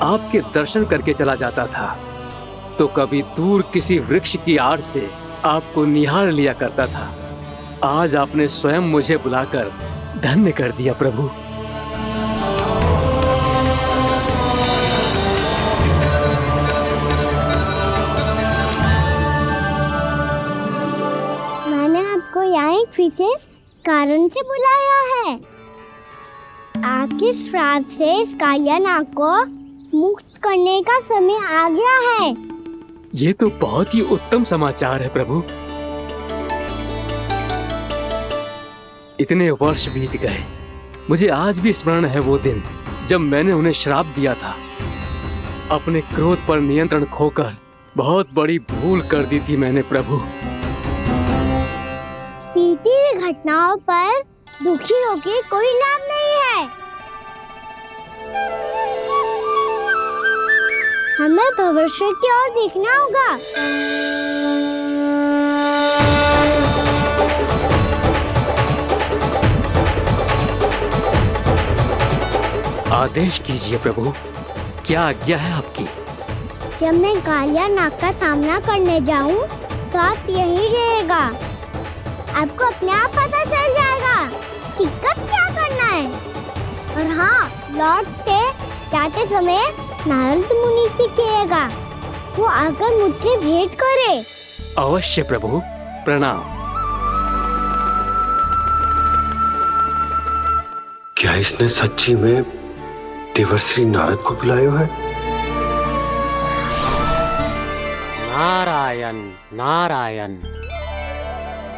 आपके दर्शन करके चला जाता था, तो कभी दूर किसी वृक्ष की आड़ से आपको निहार लिया करता था। आज आपने स्वयं मुझे बुलाकर धन्य कर दिया प्रभु। मैंने आपको यहाँ एक विशेष कारण से बुलाया है। आपके श्राप से इस कालिया नाग को मुक्त करने का समय आ गया है। ये तो बहुत ही उत्तम समाचार है प्रभु। इतने वर्ष बीत गए, मुझे आज भी स्मरण है वो दिन जब मैंने उन्हें श्राप दिया था। अपने क्रोध पर नियंत्रण खोकर बहुत बड़ी भूल कर दी थी मैंने प्रभु। बीती हुई घटनाओं पर दुखी होके कोई लाभ नहीं है। हमें भविष्य की ओर देखना होगा। आदेश कीजिए प्रभु, क्या आज्ञा है आपकी? जब मैं कालिया नाग का सामना करने जाऊं, तो आप यहीं रहिएगा। आपको अपने आप पता चल जाएगा कि कब क्या करना है। और हाँ, लौटते जाते समय नारद मुनि से कहिएगा, वो आकर मुझसे भेंट करे। अवश्य प्रभु, प्रणाम। क्या इसने सच्ची में देवर्षि नारद को बुलाया है? नारायण नारायण,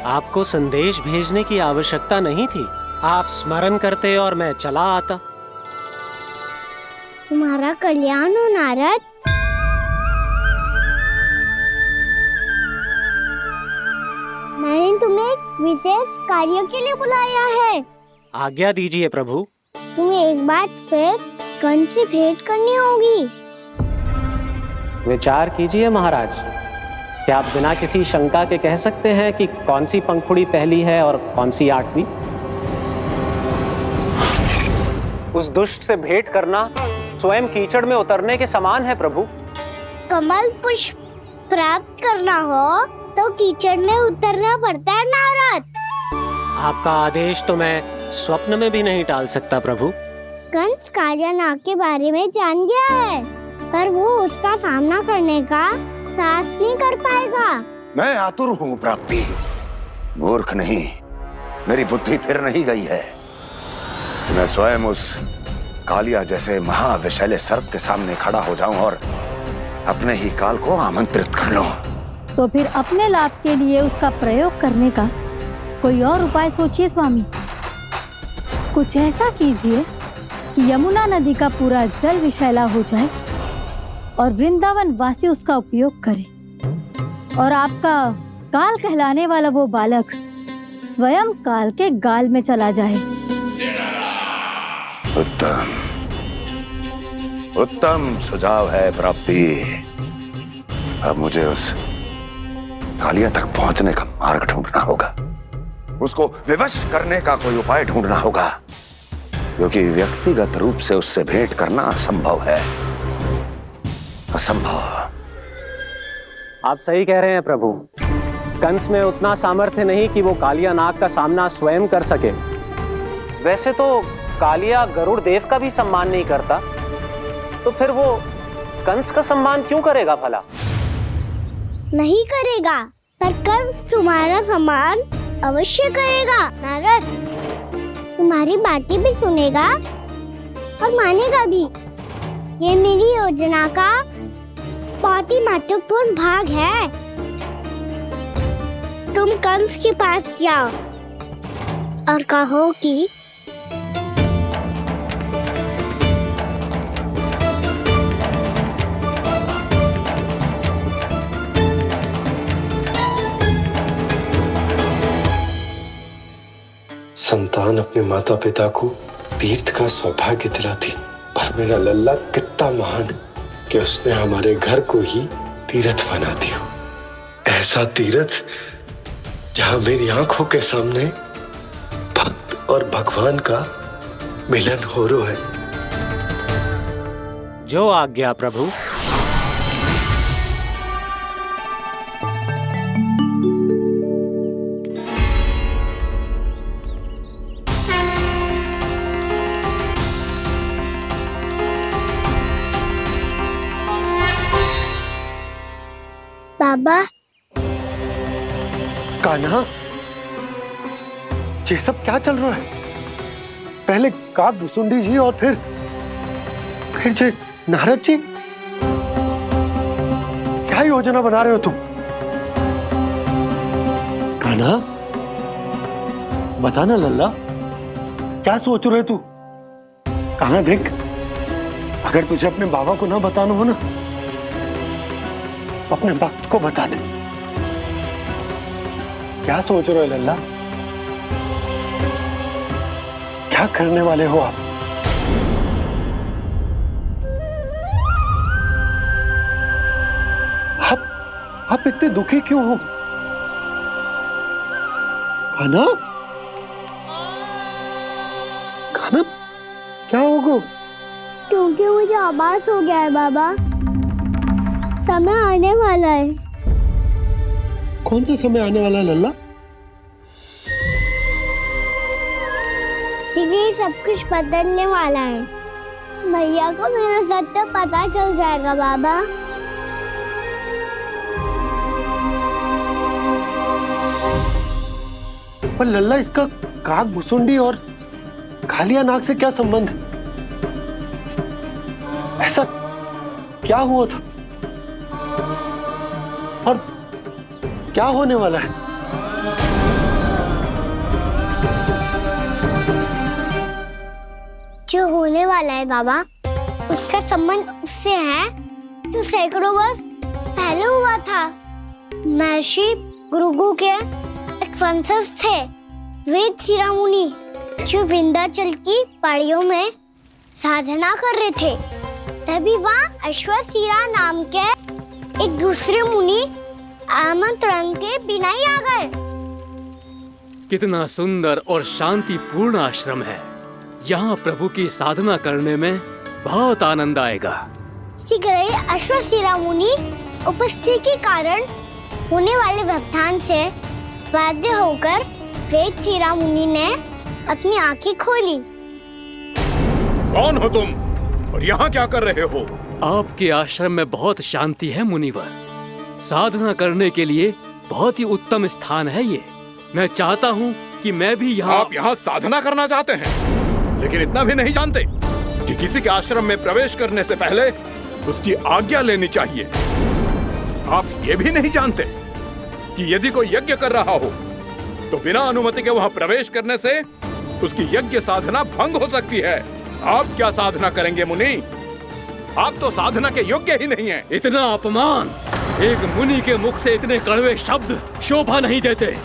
आपको संदेश भेजने की आवश्यकता नहीं थी। आप स्मरण करते और मैं चला आता। तुम्हारा कल्याण हो नारद। मैंने तुम्हें एक विशेष कार्य के लिए बुलाया है। आज्ञा दीजिए प्रभु। तुम्हें एक बार फिर कंस से भेंट करनी होगी। विचार कीजिए महाराज, क्या आप बिना किसी शंका के कह सकते हैं कि कौन सी पंखुड़ी पहली है और कौन सी आठवीं? उस दुष्ट से भेंट करना स्वयं कीचड़ में उतरने के समान है प्रभु। कमल पुष्प प्राप्त करना हो तो कीचड़ में उतरना पड़ता है नारद। आपका आदेश तो मैं स्वप्न में भी नहीं टाल सकता प्रभु। कंस कालिया नाग के बारे में जान गया है, पर वो उसका सामना करने का साहस नहीं कर पाएगा। मैं आतुर हूँ प्राप्ति, मूर्ख नहीं। मेरी बुद्धि फिर नहीं गई है। मैं स्वयं उस कालिया जैसे महाविषैले सर्प के सामने खड़ा हो जाऊं और अपने ही काल को आमंत्रित कर लूं। तो फिर अपने लाभ के लिए उसका प्रयोग करने का कोई और उपाय सोचिए स्वामी। कुछ ऐसा कीजिए कि यमुना नदी का पूरा जल विषैला हो जाए और वृंदावन वासी उसका उपयोग करे, और आपका काल कहलाने वाला वो बालक स्वयं काल के गाल में चला जाए। उत्तम उत्तम सुझाव है प्राप्ति। अब मुझे उस कालिया तक पहुंचने का मार्ग ढूंढना होगा। उसको विवश करने का कोई उपाय ढूंढना होगा, क्योंकि व्यक्तिगत रूप से उससे भेंट करना असंभव है। असंभव। आप सही कह रहे हैं प्रभु। कंस में उतना सामर्थ्य नहीं कि वो कालिया नाग का सामना स्वयं कर सके। वैसे तो कालिया गरुड़ देव का भी सम्मान नहीं करता, तो फिर वो कंस का सम्मान क्यों करेगा भला? नहीं करेगा, पर कंस तुम्हारा सम्मान अवश्य करेगा नारद। तुम्हारी बातें भी सुनेगा और मानेगा भी। ये मेरी योजना का बहुत ही महत्वपूर्ण भाग है। तुम कंस के पास जाओ और कहो कि संतान अपने माता पिता को तीर्थ का सौभाग्य दिलाती, पर मेरा लल्ला कितना महान कि उसने हमारे घर को ही तीर्थ बना दिया। ऐसा तीर्थ जहां मेरी आंखों के सामने भक्त और भगवान का मिलन हो रहा है। जो आज्ञा प्रभु। बाबा, कान्हा, ये सब क्या चल रहा है? पहले काग भुसुंडी जी और फिर जे नारद जी। क्या योजना बना रहे हो तुम? कान्हा, बताना लल्ला, क्या सोच रहे तू? कान्हा देख, अगर तुझे अपने बाबा को ना बताना हो ना, अपने भक्त को बता दे। क्या सोच रहे हो लल्ला? क्या करने वाले हो आप? आप इतने दुखी क्यों हो? कान्हा, कान्हा, क्या होगा? क्योंकि मुझे आभास हो गया है बाबा, समय आने वाला है। कौन सा समय आने वाला है लल्ला? सीधे सब कुछ बदलने वाला है। भैया को मेरा सत्य पता चल जाएगा बाबा। पर लल्ला, इसका काग भुसुंडी और कालिया नाग से क्या संबंध है? ऐसा क्या हुआ था और क्या होने वाला है? जो होने वाला है बाबा, उसका संबंध उससे है जो सैकड़ों वर्ष पहले हुआ था। महर्षि भृगु के एक वंशज थे वेद शिरा मुनि, जो विंध्याचल की पहाड़ियों में साधना कर रहे थे। तभी वहाँ अश्वशिरा नाम के एक दूसरे मुनि आमंत्रण के बिना ही आ गए। कितना सुंदर और शांतिपूर्ण आश्रम है। यहाँ प्रभु की साधना करने में बहुत आनंद आएगा। शीघ्र ही अश्वशिरा मुनि उपस्थिति के कारण होने वाले व्यवधान से बाध्य होकर वेद शिरा मुनि ने अपनी आंखें खोली। कौन हो तुम और यहाँ क्या कर रहे हो? आपके आश्रम में बहुत शांति है मुनिवर। साधना करने के लिए बहुत ही उत्तम स्थान है ये। मैं चाहता हूँ कि मैं भी यहाँ। आप यहाँ साधना करना चाहते हैं, लेकिन इतना भी नहीं जानते कि किसी के आश्रम में प्रवेश करने से पहले उसकी आज्ञा लेनी चाहिए। आप ये भी नहीं जानते कि यदि कोई यज्ञ कर रहा हो तो बिना अनुमति के वहाँ प्रवेश करने से उसकी यज्ञ साधना भंग हो सकती है। आप क्या साधना करेंगे मुनि? आप तो साधना के योग्य ही नहीं हैं। इतना अपमान! एक मुनि के मुख से इतने कड़वे शब्द शोभा नहीं देते।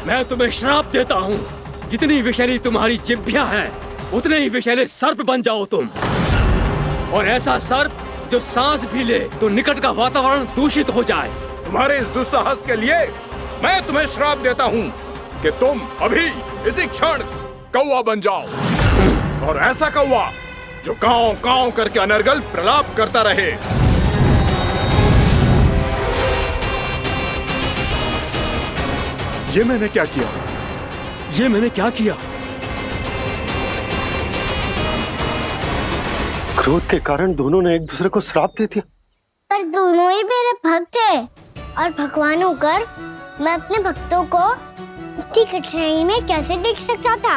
मैं तुम्हें श्राप देता हूँ, जितनी विषैली तुम्हारी जिह्वा है उतने ही विषैले सर्प बन जाओ तुम। और ऐसा सर्प जो सांस भी ले तो निकट का वातावरण दूषित हो जाए। तुम्हारे इस दुस्साहस के लिए मैं तुम्हें श्राप देता हूँ कि तुम अभी इसी क्षण कौवा बन जाओ, और ऐसा कौवा जो कांव कांव करके अनर्गल प्रलाप करता रहे। ये मैंने क्या किया? ये मैंने क्या किया? क्रोध के कारण दोनों ने एक दूसरे को श्राप दे दिया। पर दोनों ही मेरे भक्त थे, और भगवान होकर मैं अपने भक्तों को इतनी कठिनाई में कैसे देख सकता था।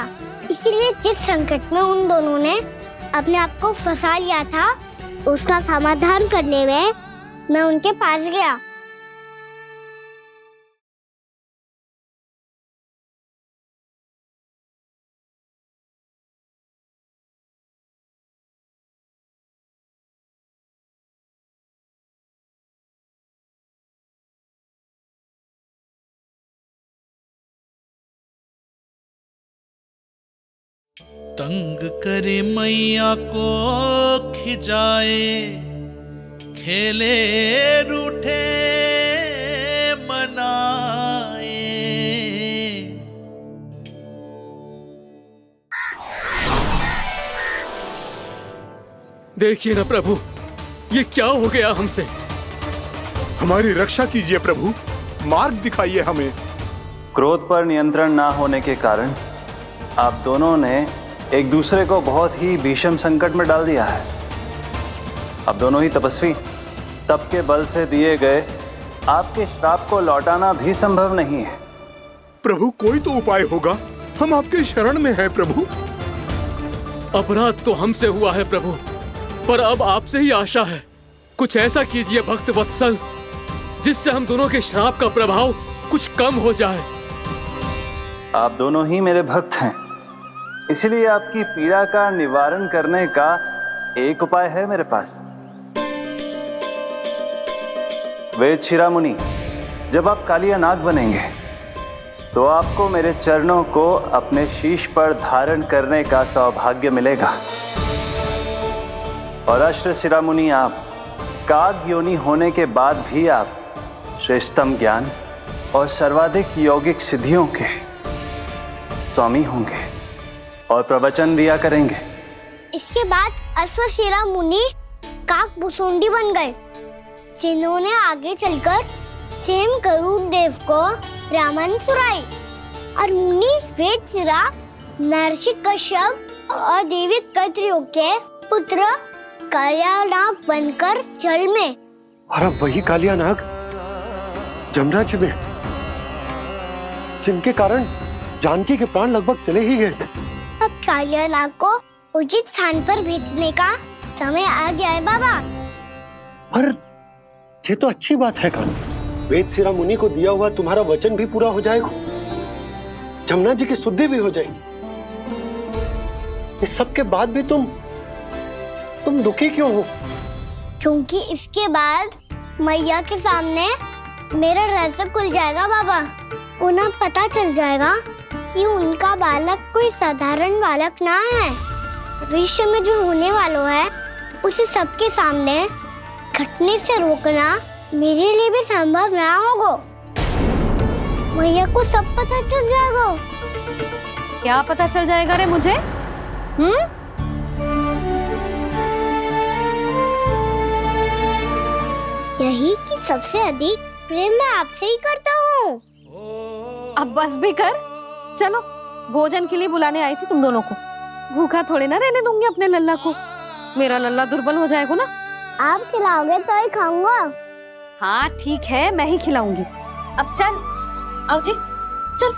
इसीलिए जिस संकट में उन दोनों ने अपने आप को फंसा लिया था, उसका समाधान करने में मैं उनके पास गया। तंग करे मैया को खिजाए, खेले रूठे मनाए। देखिए ना प्रभु, ये क्या हो गया हमसे? हमारी रक्षा कीजिए प्रभु, मार्ग दिखाइए हमें। क्रोध पर नियंत्रण ना होने के कारण आप दोनों ने एक दूसरे को बहुत ही भीषण संकट में डाल दिया है। आप दोनों ही तपस्वी, तप के बल से दिए गए आपके श्राप को लौटाना भी संभव नहीं है। प्रभु कोई तो उपाय होगा, हम आपके शरण में हैं प्रभु। अपराध तो हमसे हुआ है प्रभु, पर अब आपसे ही आशा है। कुछ ऐसा कीजिए भक्त वत्सल, जिससे हम दोनों के श्राप का प्रभाव कुछ कम हो जाए। आप दोनों ही मेरे भक्त हैं, इसलिए आपकी पीड़ा का निवारण करने का एक उपाय है मेरे पास। वेद शिरामुनि, जब आप कालिया नाग बनेंगे तो आपको मेरे चरणों को अपने शीश पर धारण करने का सौभाग्य मिलेगा। और अश्र शिरामुनि, आप काग योनि होने के बाद भी आप श्रेष्ठतम ज्ञान और सर्वाधिक यौगिक सिद्धियों के स्वामी होंगे और प्रवचन दिया करेंगे। इसके बाद अश्वशिरा मुनि काक भुसुंडी बन गए, जिन्होंने आगे चलकर सेम गरुड़ देव को रामायण सुनाई। और मुनि वेदशिरा, महर्षि कश्यप और देवी कैत्रियों के पुत्र कालिया नाग बनकर जल में। और अब वही कालिया नाग जमराज में, जिनके कारण जानकी के प्राण लगभग चले ही गए थे। अब कालिया नाग को उचित स्थान पर भेजने का समय आ गया है बाबा। पर ये तो अच्छी बात है कान्हा, वेदशिरा मुनि को दिया हुआ तुम्हारा वचन भी पूरा हो जाएगा, जमुना जी की शुद्धि भी हो जाएगी। इस सब के बाद भी तुम दुखी क्यों हो? क्योंकि इसके बाद मैया के सामने मेरा रहस्य खुल जाएगा बाबा। उन्हें पता चल जाएगा कि उनका बालक कोई साधारण बालक ना है। भविष्य में जो होने वाला है उसे सबके सामने घटने से रोकना मेरे लिए भी संभव ना होगा। मैया को सब पता चल जाएगा। क्या पता चल जाएगा रे मुझे? यही कि सबसे अधिक प्रेम मैं आपसे ही करता हूँ। अब बस भी कर, चलो भोजन के लिए बुलाने आई थी तुम दोनों को। भूखा थोड़े ना रहने दूंगी अपने लल्ला को, मेरा लल्ला दुर्बल हो जाएगा ना। आप खिलाओगे तो ही खाऊंगा। हाँ ठीक है, मैं ही खिलाऊंगी। अब चल, आओ जी चल।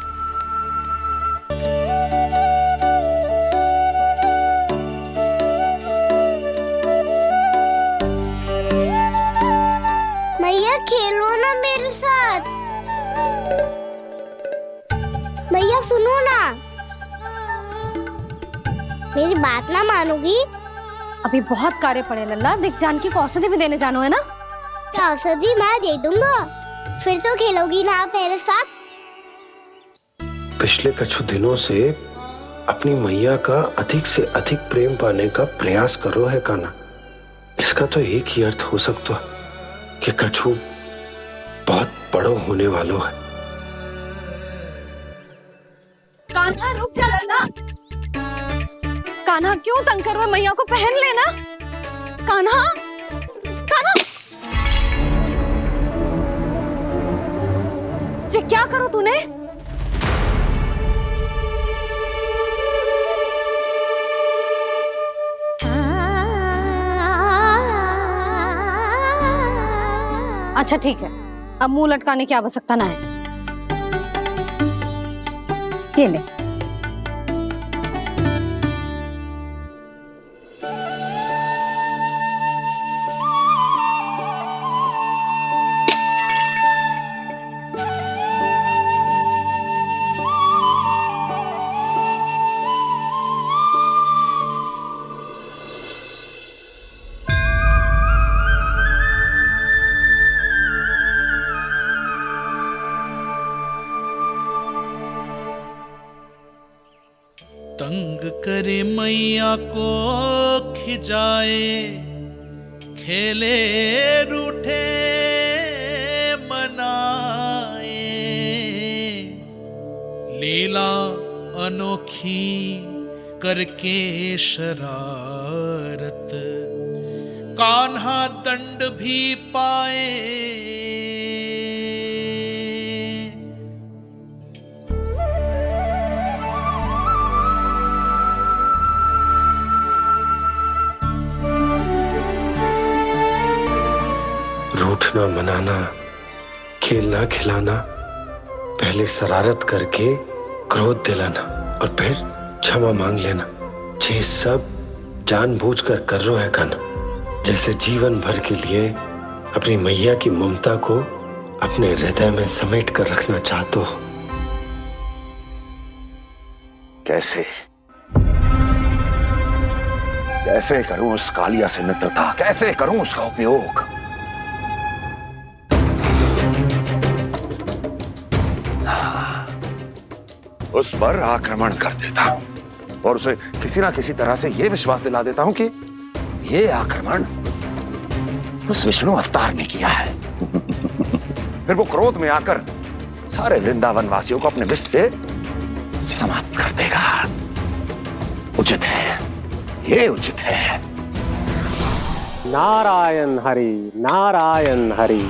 मैया खेलो ना मेरे साथ। मैया सुनो ना, मेरी बात ना मानोगी? अभी बहुत कार्य पड़े लल्ला, देख जानकी को औषधि भी देने जानो है ना। औषधि मैं दे दूंगा, फिर तो खेलोगी ना आप मेरे साथ। पिछले कुछ दिनों से अपनी मैया का अधिक से अधिक प्रेम पाने का प्रयास करो है कान्हा। इसका तो एक ही अर्थ हो सकता है कि कछु बहुत बड़ो होने वालों है। कान्हा रुक जा लल्ला। कान्हा क्यों तंग कर रहा है? मैया को पहन लेना। कान्हा, कान्हा, ये क्या करो तूने? अच्छा ठीक है, अब मुंह लटकाने की आवश्यकता ना है। ये ले। तंग करे मैया को खिजाए, खेले रूठे मनाए, लीला अनोखी करके शरारत, कान्हा दंड भी पाए। रूठना मनाना, खेलना खिलाना, पहले शरारत करके क्रोध दिलाना और फिर क्षमा मांग लेना, ये सब जानबूझकर कर रहे है कन, जैसे जीवन भर के लिए अपनी मैया की ममता को अपने हृदय में समेट कर रखना चाहते हो। कैसे कैसे करूं उस कालिया से मित्रता, कैसे करूं उसका उपयोग? उस पर आक्रमण कर देता और उसे किसी ना किसी तरह से यह विश्वास दिला देता हूं कि यह आक्रमण उस विष्णु अवतार ने किया है। फिर वो क्रोध में आकर सारे वृंदावन वासियों को अपने विष से समाप्त कर देगा। उचित है, ये उचित है। नारायण हरि, नारायण हरि।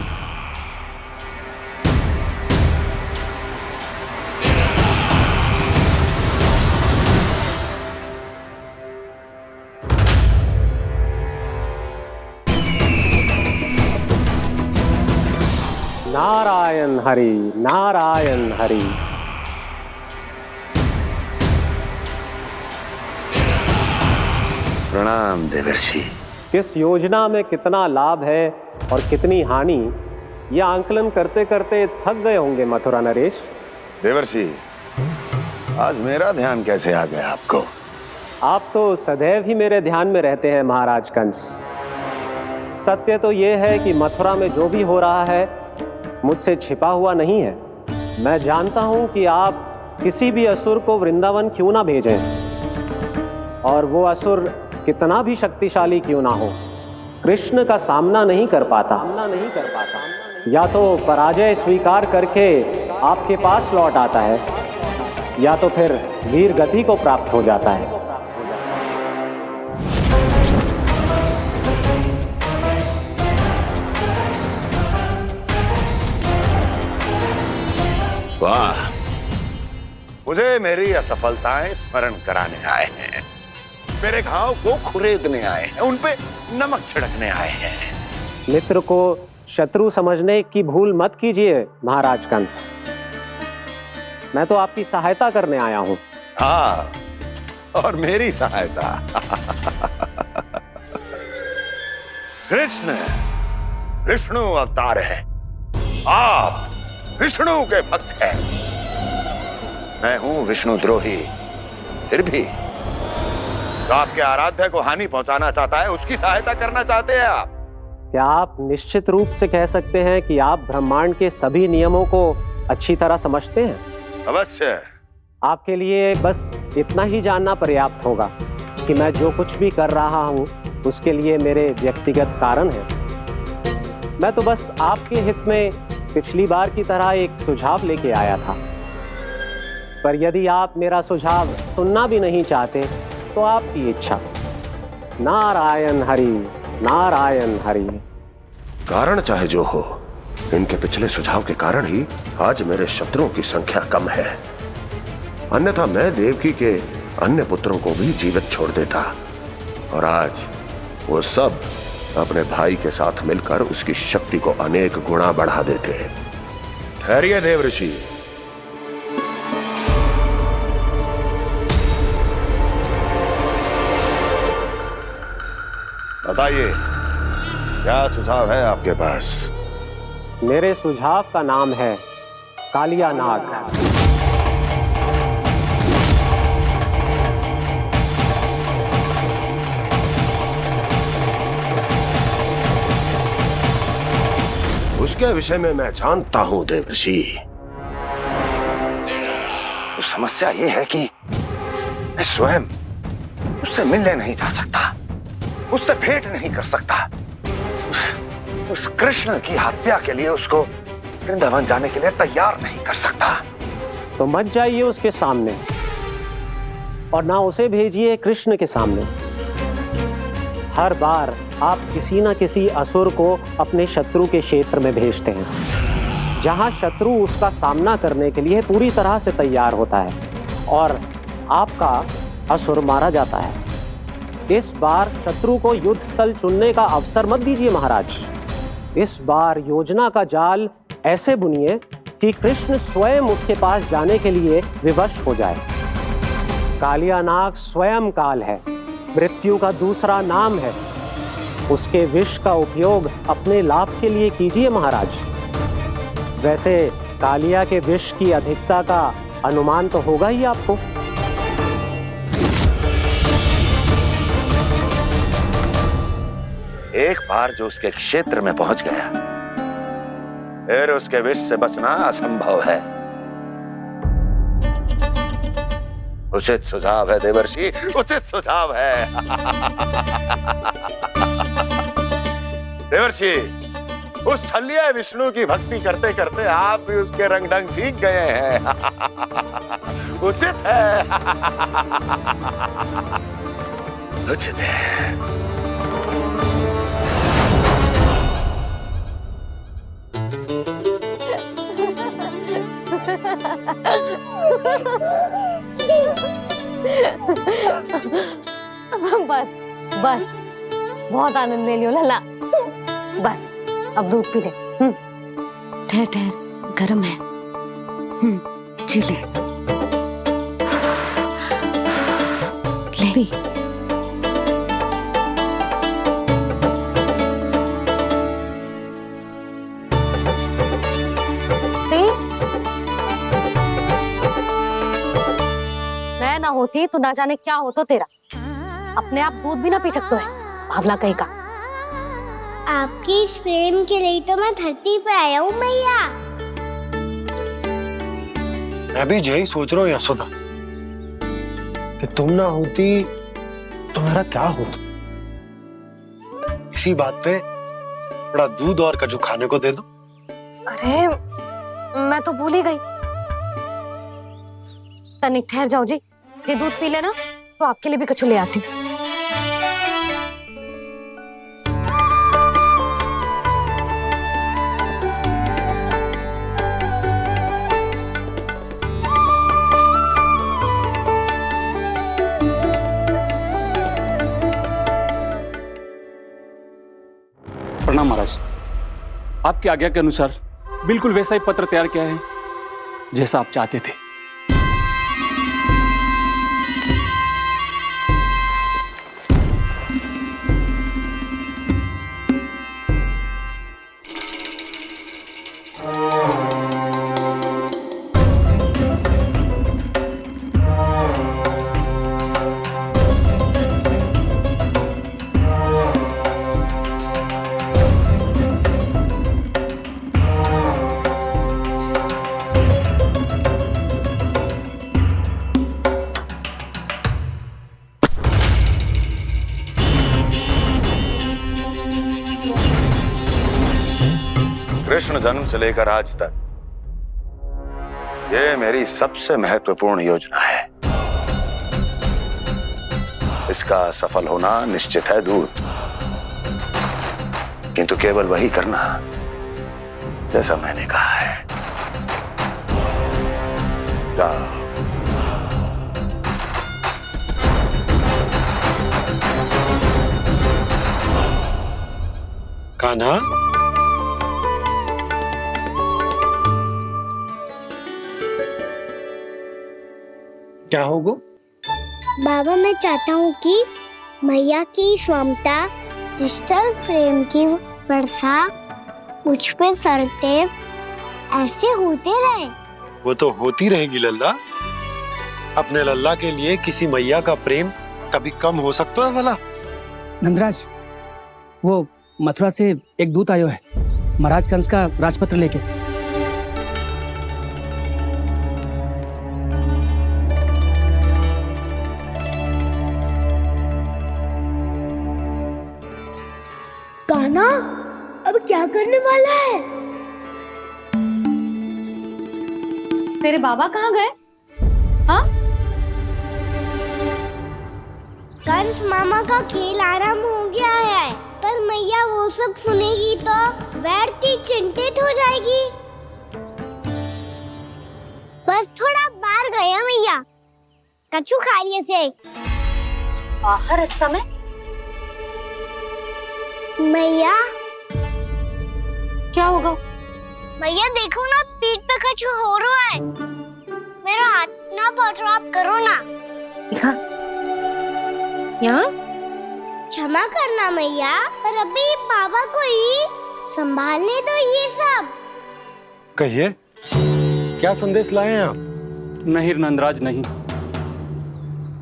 नारायण हरि, नारायण हरि। प्रणाम देवर्षि। किस योजना में कितना लाभ है और कितनी हानि, यह आंकलन करते करते थक गए होंगे मथुरा नरेश। देवर्षि, आज मेरा ध्यान कैसे आ गया आपको? आप तो सदैव ही मेरे ध्यान में रहते हैं महाराज कंस। सत्य तो यह है कि मथुरा में जो भी हो रहा है मुझसे छिपा हुआ नहीं है। मैं जानता हूं कि आप किसी भी असुर को वृंदावन क्यों ना भेजें, और वो असुर कितना भी शक्तिशाली क्यों ना हो, कृष्ण का सामना नहीं कर पाता। या तो पराजय स्वीकार करके आपके पास लौट आता है, या तो फिर वीर गति को प्राप्त हो जाता है। वाह, मुझे मेरी असफलताएं स्मरण कराने आए हैं, मेरे घाव को खुरेदने आए हैं, उन पे नमक छिड़कने आए हैं। मित्र को शत्रु समझने की भूल मत कीजिए महाराज कंस। मैं तो आपकी सहायता करने आया हूं। हाँ, और मेरी सहायता। कृष्ण विष्णु अवतार है, आप विष्णु के भक्त हैं। मैं हूं विष्णु द्रोही, फिर भी तो आपके आराध्य को हानि पहुंचाना चाहता है, उसकी सहायता करना चाहते हैं आप। क्या आप निश्चित रूप से कह सकते हैं कि आप ब्रह्मांड के सभी नियमों को अच्छी तरह समझते हैं? अवश्य। आपके लिए बस इतना ही जानना पर्याप्त होगा कि मैं जो कुछ भी कर रहा हूं उसके लिए मेरे व्यक्तिगत कारण हैं। मैं तो बस आपके हित में पिछली बार की तरह एक सुझाव लेके आया था, पर यदि आप मेरा सुझाव सुनना भी नहीं चाहते तो आपकी इच्छा। नारायण हरि, नारायण हरि। कारण चाहे जो हो, इनके पिछले सुझाव के कारण ही आज मेरे शत्रुओं की संख्या कम है। अन्यथा मैं देवकी के अन्य पुत्रों को भी जीवित छोड़ देता, और आज वो सब अपने भाई के साथ मिलकर उसकी शक्ति को अनेक गुना बढ़ा देते हैं। ठहरिए देवऋषि, बताइए क्या सुझाव है आपके पास? मेरे सुझाव का नाम है कालिया नाग। उसके विषय में मैं जानता हूं देवर्षि। तो समस्या यह है कि मैं स्वयं उससे मिलने नहीं जा सकता, उससे भेंट नहीं कर सकता। उस कृष्ण की हत्या के लिए उसको वृंदावन जाने के लिए तैयार नहीं कर सकता। तो मत जाइए उसके सामने, और ना उसे भेजिए कृष्ण के सामने। हर बार आप किसी न किसी असुर को अपने शत्रु के क्षेत्र में भेजते हैं, जहां शत्रु उसका सामना करने के लिए पूरी तरह से तैयार होता है और आपका असुर मारा जाता है। इस बार शत्रु को युद्ध स्थल चुनने का अवसर मत दीजिए महाराज। इस बार योजना का जाल ऐसे बुनिए कि कृष्ण स्वयं उसके पास जाने के लिए विवश हो जाए। कालिया नाग स्वयं काल है, मृत्यु का दूसरा नाम है। उसके विष का उपयोग अपने लाभ के लिए कीजिए महाराज। वैसे कालिया के विष की अधिकता का अनुमान तो होगा ही आपको। एक बार जो उसके क्षेत्र में पहुंच गया, फिर उसके विष से बचना असंभव है। उचित सुझाव है देवर्षि, उचित सुझाव है। देवर्षि, उस छलिया विष्णु की भक्ति करते करते आप भी उसके रंग ढंग सीख गए हैं। उचित है। उचित है। बस बस बहुत आनंद ले लियो लल्ला। बस अब दूध पी ले। ठहर ठहर, गर्म है। जी ले। ले भी। मैं ना होती तो ना जाने क्या हो तो तेरा। अपने आप दूध भी ना पी सकते है, भावला कहीं का। आपकी इस प्रेम के लिए तो मैं धरती पे आया हूँ मैया। मैं भी यही सोच रहा हूँ यशोदा कि तुम ना होती तो मेरा क्या होता। इसी बात पे थोड़ा दूध और कजू खाने को दे दो। अरे मैं तो भूल ही गई। तनिक ठहर जाओ जी दूध पी लेना तो आपके लिए भी कछु ले आती हूँ। प्रणाम महाराज। आपकी आज्ञा के अनुसार बिल्कुल वैसा ही पत्र तैयार किया है जैसा आप चाहते थे। कृष्ण जन्म से लेकर आज तक ये मेरी सबसे महत्वपूर्ण योजना है। इसका सफल होना निश्चित है दूत, किंतु केवल वही करना जैसा मैंने कहा है। जाओ। कान्हा, क्या होगा? बाबा मैं चाहता हूँ कि मैया की ममता क्रिस्टल फ्रेम की वर्षा मुझ पे सरते ऐसे होते रहे। वो तो होती रहेगी लल्ला। अपने लल्ला के लिए किसी मैया का प्रेम कभी कम हो सकता है भला? नंदराज, वो मथुरा से एक दूत आयो है महाराज कंस का राजपत्र लेके। कान्हा, अब क्या करने वाला है? तेरे बाबा कहाँ गए? हाँ? कंस मामा का खेल आरंभ हो गया है। पर मैया वो सब सुनेगी तो व्यर्थी चिंतित हो जाएगी। बस थोड़ा बाहर गया मैया, कछु खा रही से। बाहर इस समय? मैया क्या होगा? मैया देखो ना, पीठ पे कछु हो रहा है। मेरा हाथ ना पहुंचो, आप करो ना। यहाँ? क्षमा करना मैया, पर अभी बाबा को ही संभालने दो ये सब। कहिए, क्या संदेश लाए हैं आप? नहीं नंदराज नहीं।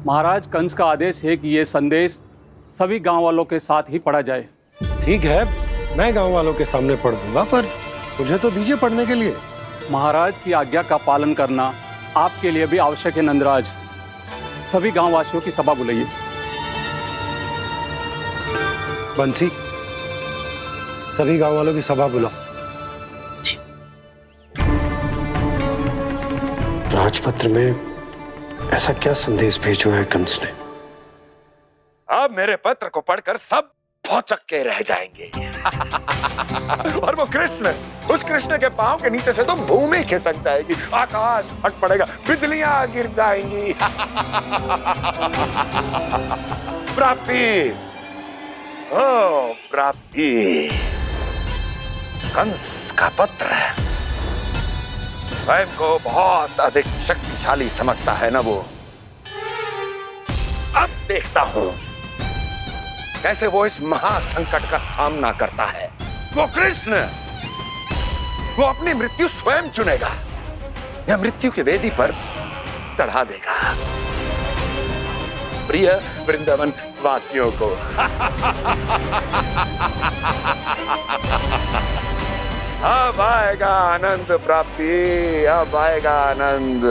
महाराज कंस का आदेश है कि ये संदेश सभी गांव वालों के साथ ही पढ़ा जाए। ठीक है, मैं गांव वालों के सामने पढ़ दूंगा, पर मुझे तो दीजिए पढ़ने के लिए। महाराज की आज्ञा का पालन करना आपके लिए भी आवश्यक है नंदराज। सभी गांव वासियों की सभा बुलाइए। बंसी, सभी गांव वालों की सभा बुलाओ। राजपत्र में ऐसा क्या संदेश भेजो है कंस ने? अब मेरे पत्र को पढ़कर सब भौचक के रह जाएंगे। और वो कृष्ण, उस कृष्ण के पांव के नीचे से तो भूमि खिसक जाएगी, आकाश फट पड़ेगा, बिजलियां गिर जाएंगी। प्राप्ति, ओ प्राप्ति, कंस का पत्र स्वयं को बहुत अधिक शक्तिशाली समझता है ना वो। अब देखता हूं कैसे वो इस महासंकट का सामना करता है। वो कृष्ण, वो अपनी मृत्यु स्वयं चुनेगा या मृत्यु की वेदी पर चढ़ा देगा प्रिय वृंदावन वासियों को। अब आएगा आनंद प्राप्ति, अब आएगा आनंद।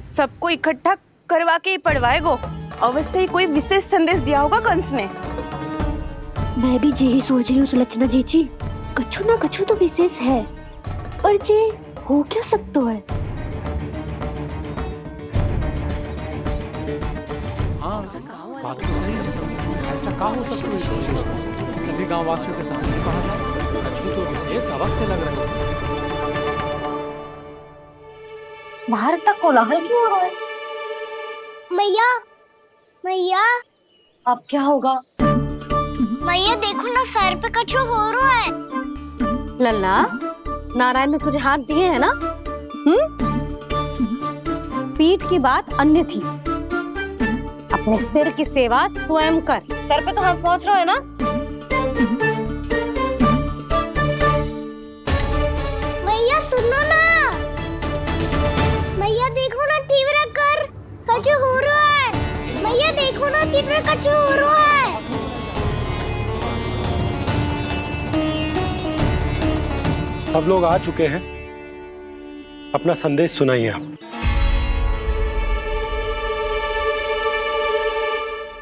सबको इकट्ठा करवा के ही पढ़वाएगो। अवश्य ही कोई विशेष संदेश दिया होगा कंस ने। मैं भी यही सोच रही हूँ सुलक्षणा जी, कछु ना कछु तो विशेष है, पर जे हो क्या सकता है? हाँ, बात तो सही है। ऐसा क्या हो सकता है? सभी गांव वासियों के सामने पढ़ा जाए, कछु तो विशेष अवश्य लग रहा है। बाहर तक कोलाहल क्यों हो रहा है? मैया, मैया, अब क्या होगा? मैया देखो ना, सर पे कछु हो रहा है। लल्ला, नारायण ने तुझे हाथ दिए हैं ना? पीठ की बात अन्य थी। अपने सिर की सेवा स्वयं कर। सर पे तो हाथ पहुंच रहा है ना? मैया सुनो ना, मैया देखो ना, तीव्र कर कछु हो रहा है। मैया देखो ना, तीव्र कछु हो रहा है। सब लोग आ चुके हैं, अपना संदेश सुनाइए आप।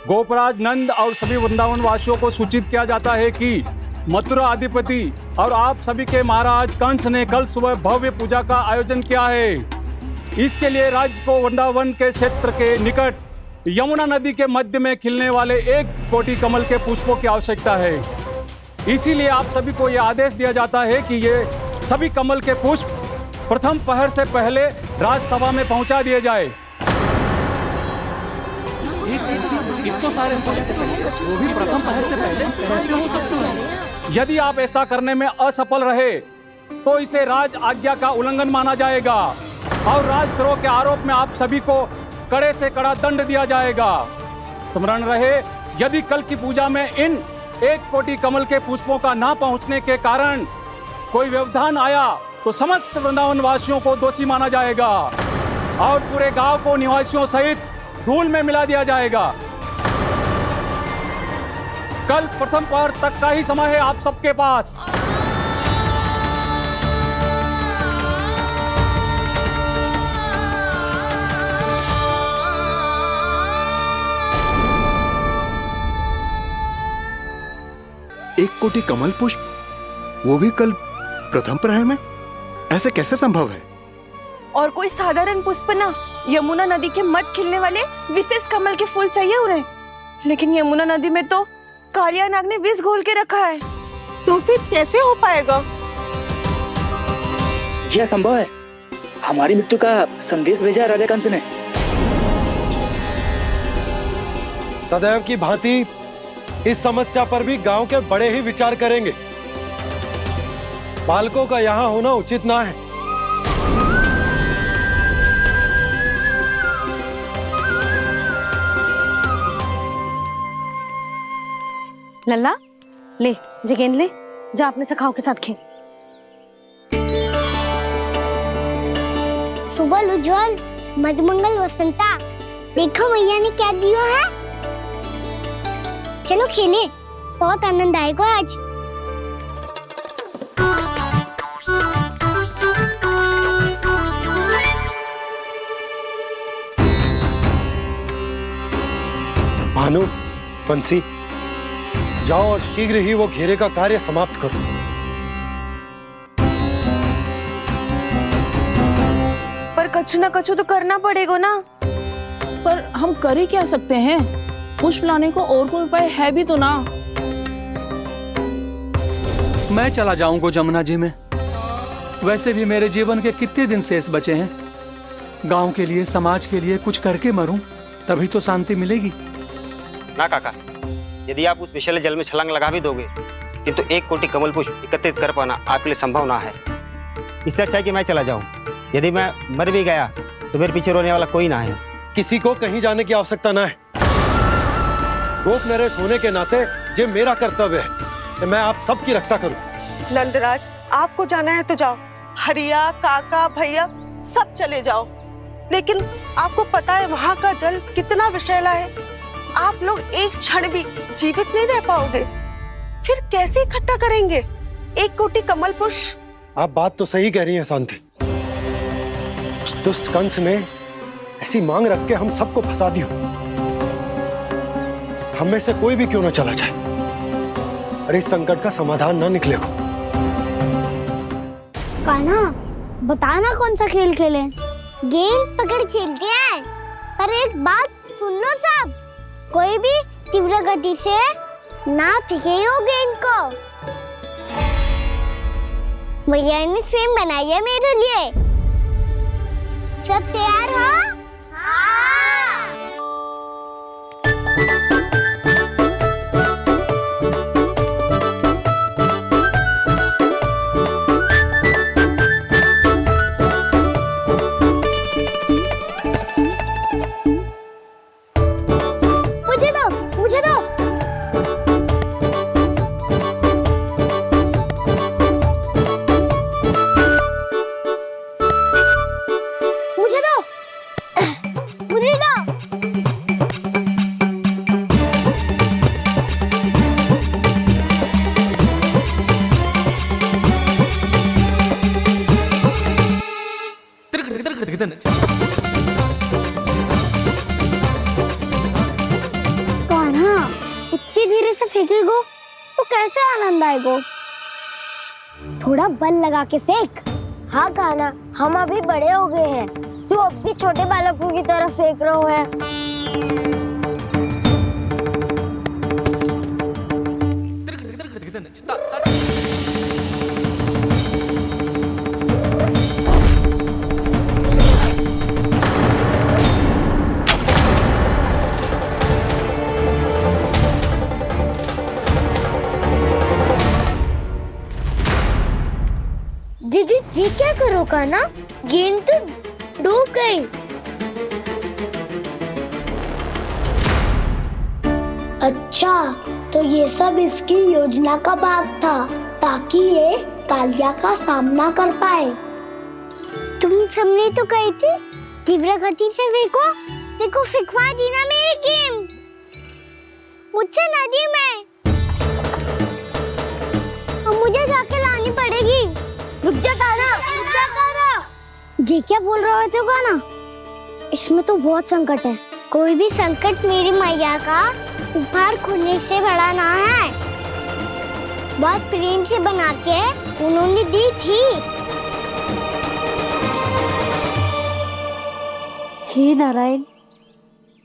गोपराज नंद और सभी वृंदावन वासियों को सूचित किया जाता है कि मथुरा अधिपति और आप सभी के महाराज कंस ने कल सुबह भव्य पूजा का आयोजन किया है। इसके लिए राज्य को वृंदावन के क्षेत्र के निकट यमुना नदी के मध्य में खिलने वाले 1 कोटि कमल के पुष्पों की आवश्यकता है। इसीलिए आप सभी को यह आदेश दिया जाता है कि ये सभी कमल के पुष्प प्रथम पहर से पहले राजसभा में पहुंचा दिए जाए। इतने सारे पुष्प वो भी प्रथम पहर से पहले कैसे हो सकते हैं? यदि आप ऐसा करने में असफल रहे तो इसे राज आज्ञा का उल्लंघन माना जाएगा और राजद्रोह के आरोप में आप सभी को कड़े से कड़ा दंड दिया जाएगा। स्मरण रहे, यदि कल की पूजा में इन 1 कोटि कमल के पुष्पों का ना पहुंचने के कारण कोई व्यवधान आया तो समस्त वृंदावन वासियों को दोषी माना जाएगा और पूरे गांव को निवासियों सहित धूल में मिला दिया जाएगा। कल प्रथम पहर तक का ही समय है आप सबके पास। एक कोटि कमल पुष्प, वो भी कल प्रथम प्रहर में? ऐसे कैसे संभव है? और कोई साधारण पुष्प ना, यमुना नदी के मध्य खिलने वाले विशेष कमल के फूल चाहिए उन्हें। लेकिन यमुना नदी में तो कालिया नाग ने विष घोल के रखा है, तो फिर कैसे हो पाएगा? जी हाँ, संभव है। हमारी मृत्यु का संदेश भेजा है राजा कंस ने। सदैव की भांति इस समस्या पर भी गांव के बड़े ही विचार करेंगे। बालकों का यहाँ होना उचित ना है। लल्ला ले, जे गेंद ले, जा अपने सखाओं के साथ खेल। सुबह उज्जवल, मधुमंगल वसंता, देखो मैया ने क्या दिया है। चलो खेले, बहुत आनंद आएगा आज। भानु, बंसी, जाओ और शीघ्र ही वो घेरे का कार्य समाप्त करो। पर कछु ना कछु तो करना पड़ेगा ना। पर हम कर ही क्या सकते हैं? पुष्प लाने को और कोई उपाय है भी तो ना। मैं चला जाऊंगा जमुना जी में। वैसे भी मेरे जीवन के कितने दिन शेष बचे हैं। गांव के लिए, समाज के लिए कुछ करके मरूं, तभी तो शांति मिलेगी। ना काका, यदि आप उस विषैले जल में छलांग लगा भी दोगे, किंतु 1 कोटि कमल पुष्प एकत्रित कर पाना आपके लिए संभव ना है। इससे अच्छा है कि मैं चला जाऊं। यदि मैं मर भी गया तो मेरे पीछे रोने वाला कोई ना है। किसी को कहीं जाने की आवश्यकता ना है। गोप नरेश होने के नाते ये मेरा कर्तव्य है कि मैं आप सबकी रक्षा करूं। नंदराज, आपको जाना है तो जाओ। हरिया, काका, भैया सब चले जाओ। लेकिन आपको पता है वहाँ का जल कितना विषैला है। आप लोग एक क्षण भी जीवित नहीं रह पाओगे। फिर कैसे इकट्ठा करेंगे 1 कोटि कमल पुष्प? आप बात तो सही कह रही हैं शांति। उस दुष्ट कंस ने ऐसी मांग रख के हम सबको फंसा दिया। हम में से कोई भी क्यों ना चला जाए और इस संकट का समाधान ना निकले को। कान्हा, बताना कौन सा खेल खेलें? गेंद पकड़ खेलते हैं। पर एक बात सुन लो सब, कोई भी तीव्र गति से ना फेंकेगा गेंद को। भैया ने फ्रेम बनाई है मेरे लिए। सब तैयार हो? मुझे दो। इतनी धीरे से फेंकेगो तो कैसे आनंद आएगो? थोड़ा बल लगा के फेंक। हाँ कान्हा, हम अभी बड़े हो गए हैं, तू अब भी छोटे बालकों की तरह फेंक रहा है। दीदी जी क्या करो कान्हा? गेंद तो डूब गई। अच्छा, तो ये सब इसकी योजना का भाग था ताकि ये कालिया का सामना कर पाए। तुम सबने तो कही थी तीव्र गति से फेंको। देखो फिकवा दी ना मेरी गेंद मुझसे नदी में। अब मुझे जाके लानी पड़ेगी। रुक जा कान्हा, रुक जा कान्हा। जी क्या बोल रहे थे कान्हा? इसमें तो बहुत संकट है। कोई भी संकट मेरी मैया का उपहार खोने से बड़ा ना है। बहुत प्रेम से बना के उन्होंने दी थी। हे नारायण,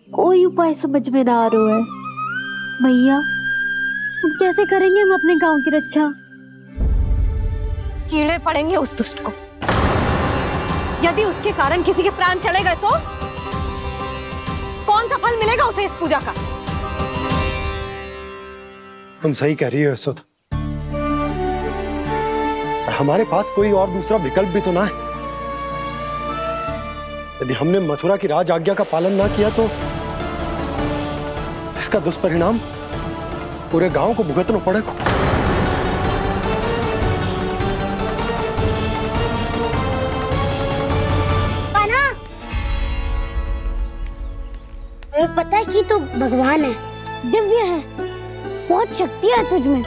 कोई उपाय समझ में ना आ रहा है। भैया, अब कैसे करेंगे हम अपने गांव की रक्षा? कीड़े पड़ेंगे उस दुष्ट को। यदि उसके कारण किसी के प्राण चले गए तो कौन सा फल मिलेगा उसे इस पूजा का? तुम सही कह रही हो यशोदा। हमारे पास कोई और दूसरा विकल्प भी तो ना है। यदि हमने मथुरा की राज आज्ञा का पालन ना किया तो इसका दुष्परिणाम पूरे गांव को भुगतना पड़ेगा। तुम्हें पता है कि तू भगवान है, दिव्य है, बहुत शक्ति है तुझमें,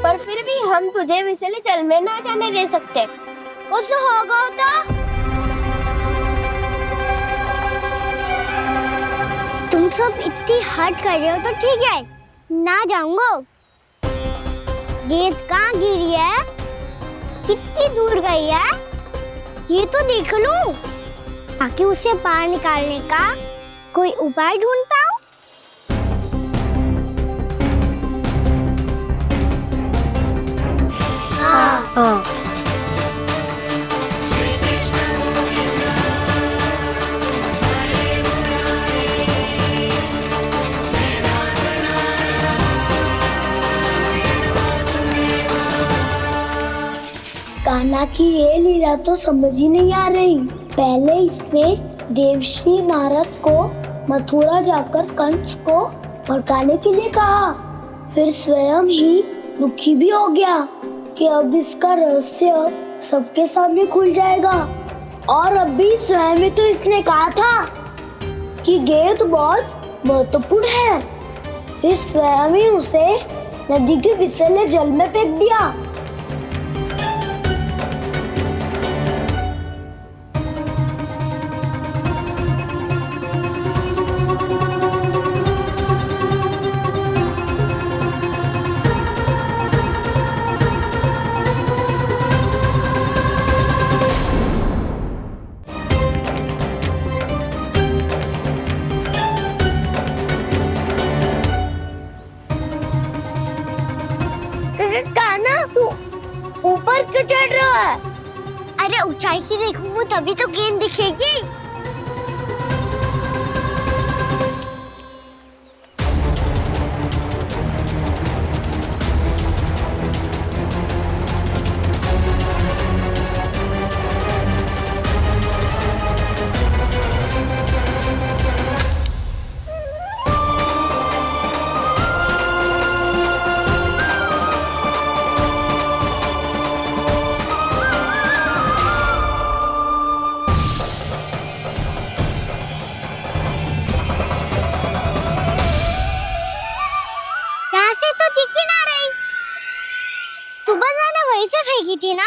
पर फिर भी हम तुझे विषैले जल में ना जाने दे सकते। कुछ होगा तो तुम सब इतनी हट कर रहे हो तो ठीक है, ना जाऊंगा। गेंद कहाँ गिरी है, कितनी दूर गई है, ये तो देख लूं, ताकि उसे बाहर निकालने का कोई उपाय ढूंढ पाऊं। हाँ। कान्हा की ये लीला तो समझ ही नहीं आ रही। पहले इसने देवश्री नारद को मथुरा जाकर कंस को भड़काने के लिए कहा, फिर स्वयं ही दुखी भी हो गया कि अब इसका रहस्य सबके सामने खुल जाएगा। और अभी स्वयं में तो इसने कहा था कि गेंद बहुत महत्वपूर्ण है, फिर स्वयं ही उसे नदी के विषैले जल में फेंक दिया। ऊपर क्यों चढ़ रहा है? अरे ऊंचाई से देखूंगा तभी तो गेंद दिखेगी। से फेंकी थी ना?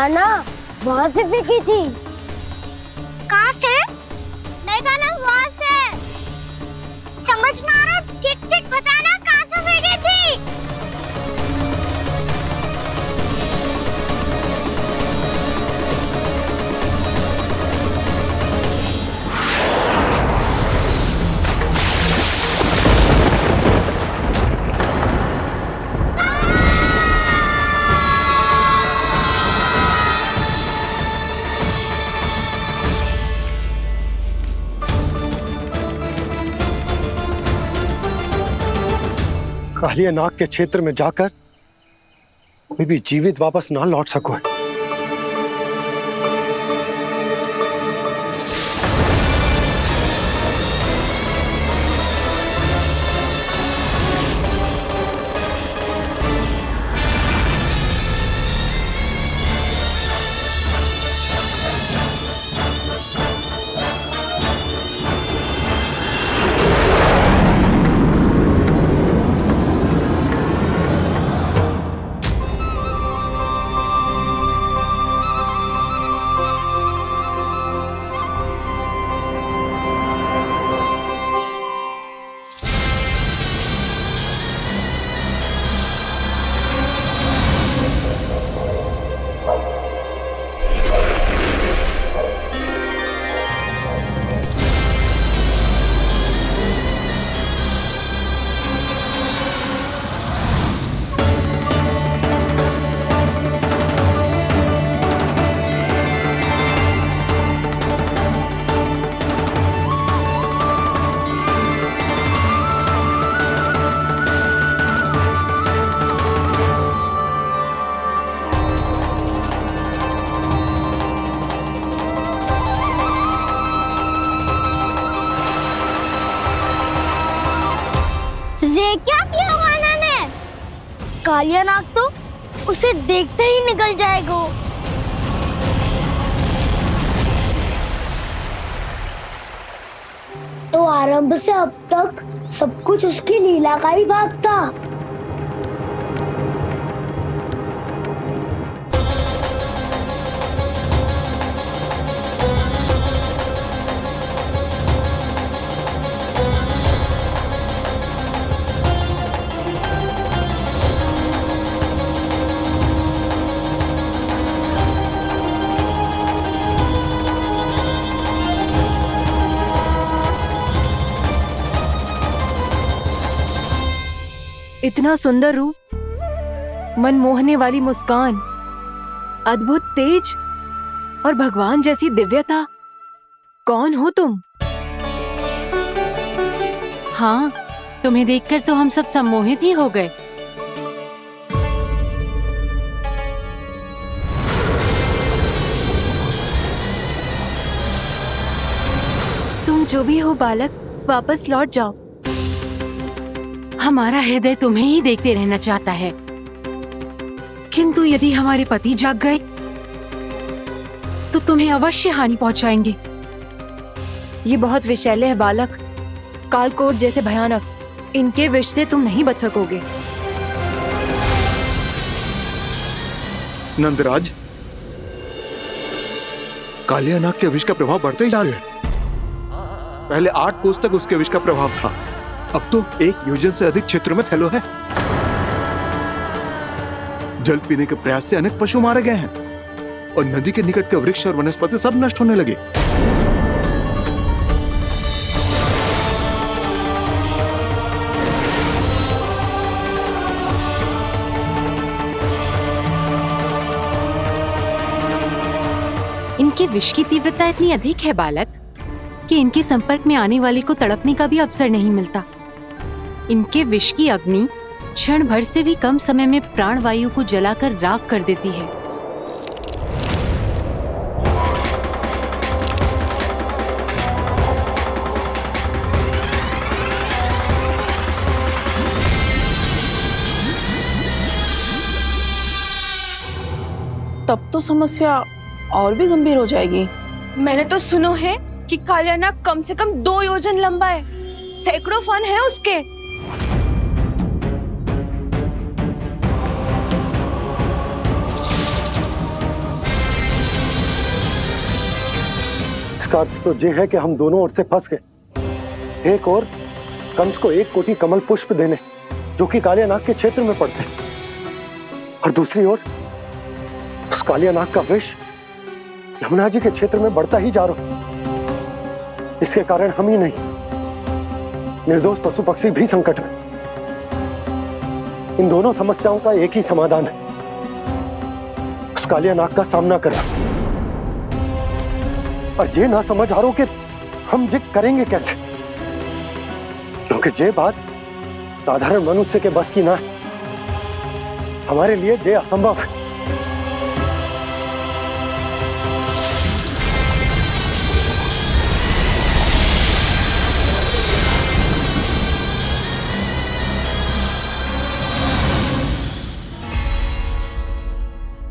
ना वहाँ से फेंकी थी। कहाँ से? देखा ना वहाँ से। समझ ना आ रहा, ठीक बताना कहाँ से फेंकी थी? कालिया नाग के क्षेत्र में जाकर कोई भी जीवित वापस ना लौट सको है। ये क्या किया माना ने? कालिया नाग तो उसे देखते ही निकल जाएगा। तो आरंभ से अब तक सब कुछ उसकी लीला का ही भाग था। इतना सुंदर रूप, मन मोहने वाली मुस्कान, अद्भुत तेज और भगवान जैसी दिव्यता। कौन हो तुम? हाँ, तुम्हें देखकर तो हम सब सम्मोहित ही हो गए। तुम जो भी हो बालक, वापस लौट जाओ। हमारा हृदय तुम्हें ही देखते रहना चाहता है, किंतु यदि हमारे पति जाग गए तो तुम्हें अवश्य हानि पहुंचाएंगे। ये बहुत विषैले है बालक, कालकोट जैसे भयानक। इनके विष से तुम नहीं बच सकोगे। नंदराज, कालिया नाग के विष का प्रभाव बढ़ते ही जा रहा है। पहले 8 कोस तक उसके विष का प्रभाव था, अब तो 1 योजन से अधिक क्षेत्र में फैलो है। जल पीने के प्रयास से अनेक पशु मारे गए हैं और नदी के निकट के वृक्ष और वनस्पति सब नष्ट होने लगे। इनके विष की तीव्रता इतनी अधिक है बालक कि इनके संपर्क में आने वाले को तड़पने का भी अवसर नहीं मिलता। इनके विष की अग्नि क्षण भर से भी कम समय में प्राण वायु को जलाकर राख कर देती है। तब तो समस्या और भी गंभीर हो जाएगी। मैंने तो सुनो है कि कालिया नाग कम से कम 2 योजन लंबा है, सैकड़ों फन है उसके। इसका अर्थ तो ये है कि हम दोनों ओर से फंस गए। एक और कंस को 1 कोटि कमल पुष्प देने जो कि कालिया नाग के क्षेत्र में पड़ते, और दूसरी ओर उस कालिया नाग का विष यमुना जी के क्षेत्र में बढ़ता ही जा रहा। इसके कारण हम ही नहीं, निर्दोष पशु पक्षी भी संकट में। इन दोनों समस्याओं का एक ही समाधान है, उस कालिया नाग का सामना करना। और ये ना समझ आ रहा कि हम ये करेंगे कैसे, क्योंकि ये बात साधारण मनुष्य के बस की ना है। हमारे लिए ये असंभव है।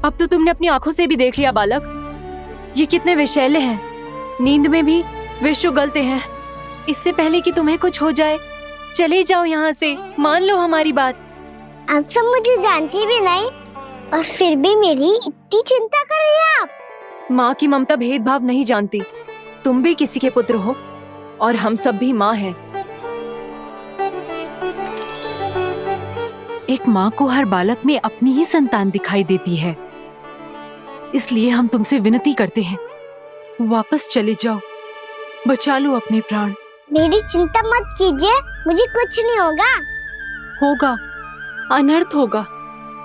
अब तो तुमने अपनी आंखों से भी देख लिया बालक, ये कितने विषैले हैं। नींद में भी विष उगलते हैं। इससे पहले कि तुम्हें कुछ हो जाए, चले जाओ यहाँ से, मान लो हमारी बात। आप सब मुझे जानती भी नहीं और फिर भी मेरी इतनी चिंता कर रही हैं आप। माँ की ममता भेदभाव नहीं जानती। तुम भी किसी के पुत्र हो और हम सब भी माँ हैं। एक माँ को हर बालक में अपनी ही संतान दिखाई देती है। इसलिए हम तुमसे विनती करते हैं, वापस चले जाओ, बचा लो अपने प्राण। मेरी चिंता मत कीजिए, मुझे कुछ नहीं होगा। होगा, अनर्थ होगा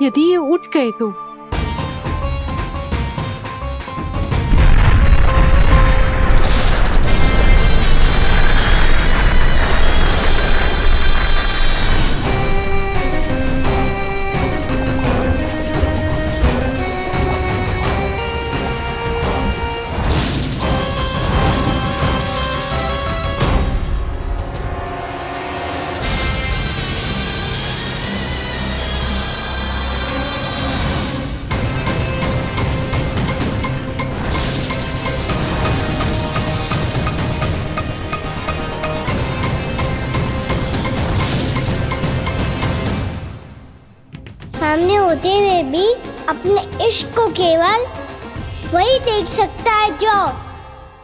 यदि ये उठ गए तो। सामने होते हुए भी अपने इश्क को केवल वही देख सकता है जो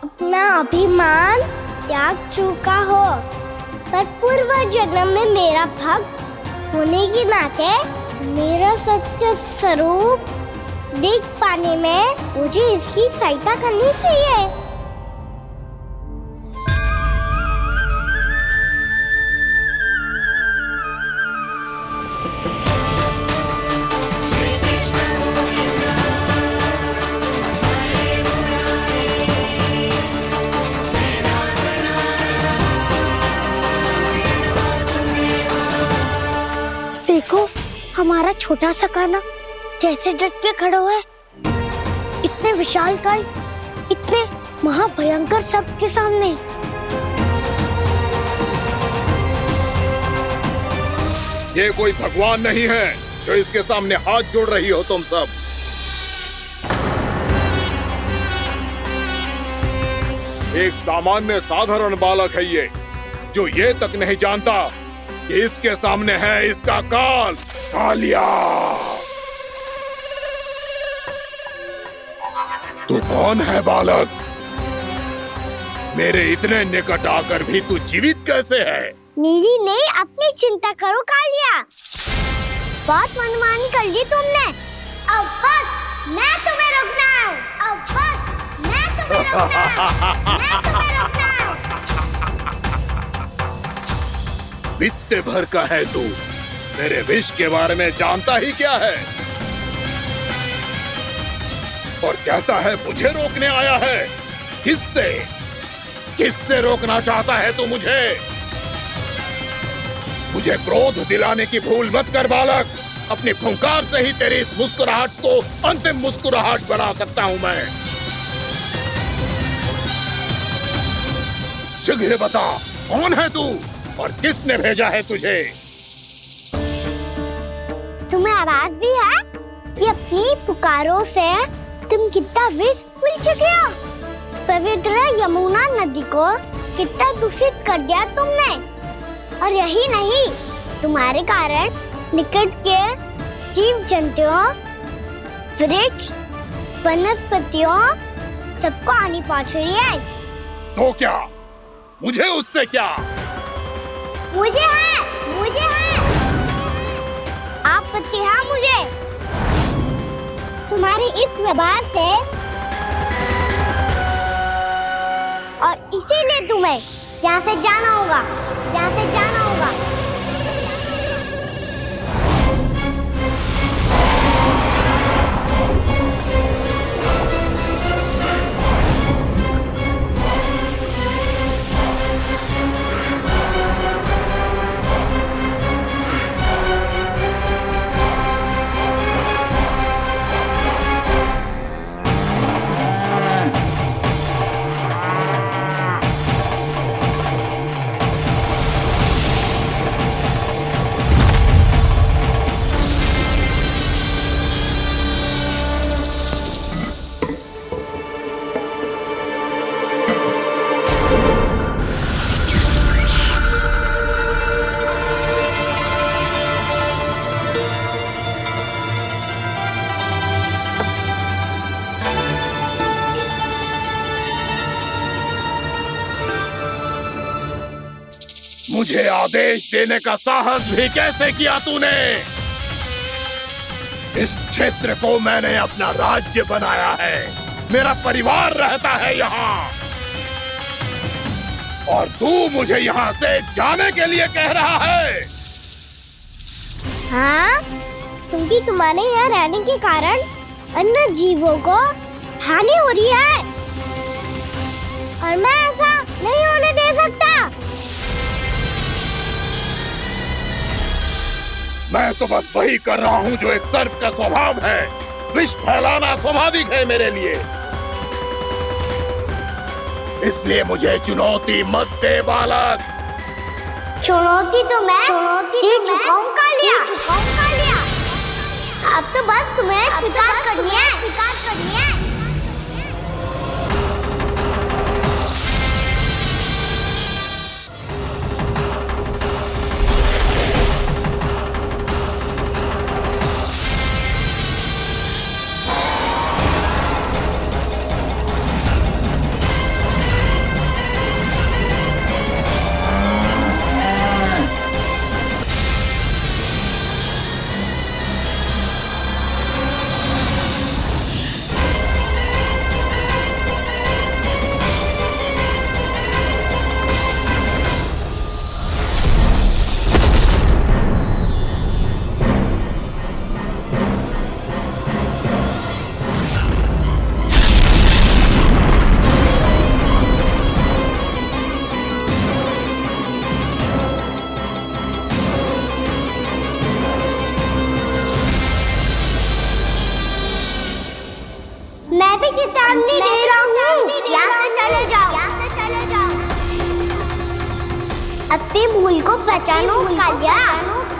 अपना अभिमान त्याग चुका हो। पर पूर्व जन्म में मेरा भक्त होने के नाते मेरा सत्य स्वरूप देख पाने में मुझे इसकी सहायता करनी चाहिए। देखो हमारा छोटा सा कान्हा कैसे डट के खड़ा हुआ है, इतने विशालकाय, इतने महाभयंकर सबके सामने। ये कोई भगवान नहीं है जो इसके सामने हाथ जोड़ रही हो तुम सब। एक सामान्य साधारण बालक है ये, जो ये तक नहीं जानता कि इसके सामने है इसका काल, कालिया। तू कौन है बालक? मेरे इतने निकट आकर भी तू जीवित कैसे है? मेरी नहीं, अपनी चिंता करो कालिया। बहुत मनमानी कर ली तुमने। अब बस मैं तुम्हें रोकना हूँ। अब बस मैं तुम्हें रोकना हूँ। बित्ते भर का है तू, मेरे विष के बारे में जानता ही क्या है? और कहता है मुझे रोकने आया है। किससे? किससे रोकना चाहता है तू मुझे? मुझे क्रोध दिलाने की भूल मत कर बालक। अपनी फुंकार से ही तेरी इस मुस्कुराहट को अंतिम मुस्कुराहट बना सकता हूं मैं। शीघ्र बता, कौन है तू और किसने भेजा है तुझे? तुम्हें आवाज भी है कि अपनी पुकारों से तुम कितना विष भूल चुके हो। पवित्र यमुना नदी को कितना दूषित कर दिया तुमने। और यही नहीं, तुम्हारे कारण निकट के जीव जंतुओं, वृक्ष, वनस्पतियों सबको हानि पहुंच रही है। तो क्या? मुझे उससे क्या? मुझे है, मुझे है। आपत्ति है मुझे तुम्हारे इस व्यवहार से, और इसीलिए तुम्हें यहाँ से जाना होगा, यहाँ से जाना होगा। मुझे आदेश देने का साहस भी कैसे किया तूने? इस क्षेत्र को मैंने अपना राज्य बनाया है, मेरा परिवार रहता है यहाँ, और तू मुझे यहाँ से जाने के लिए कह रहा है? हाँ, क्योंकि तुम्हारे यहाँ रहने के कारण अन्य जीवों को हानि हो रही है, और मैं ऐसा नहीं होने दे सकता। मैं तो बस वही कर रहा हूँ जो एक सर्प का स्वभाव है। विष फैलाना स्वाभाविक है मेरे लिए, इसलिए मुझे चुनौती मत दे बालक। चुनौती तो मैं दे चुका हूँ कालिया। अब तो बस तुम्हें स्वीकार करनी है। नहीं दे रहा हूँ। यहाँ से चले जाओ, यहाँ से चले जाओ। अपनी भूल को पहचानो कालिया।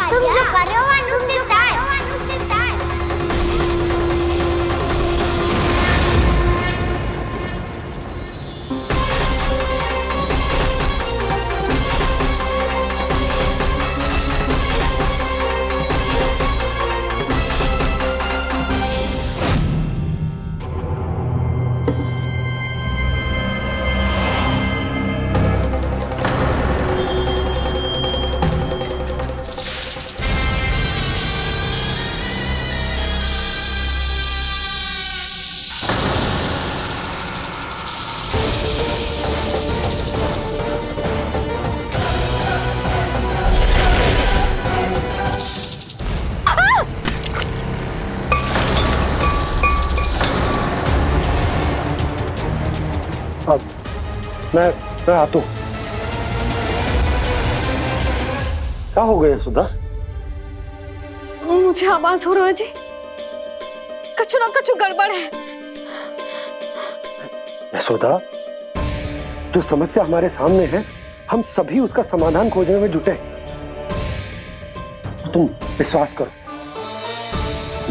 तुम जो कर रहे हो वो अनुचित है। मैं आता हूँ। क्या हो गया सुधा? मुझे आवाज हो रहा है जी, कछु ना कछु गड़बड़ है। यशोदा, जो समस्या हमारे सामने है, हम सभी उसका समाधान खोजने में जुटे। तुम विश्वास करो,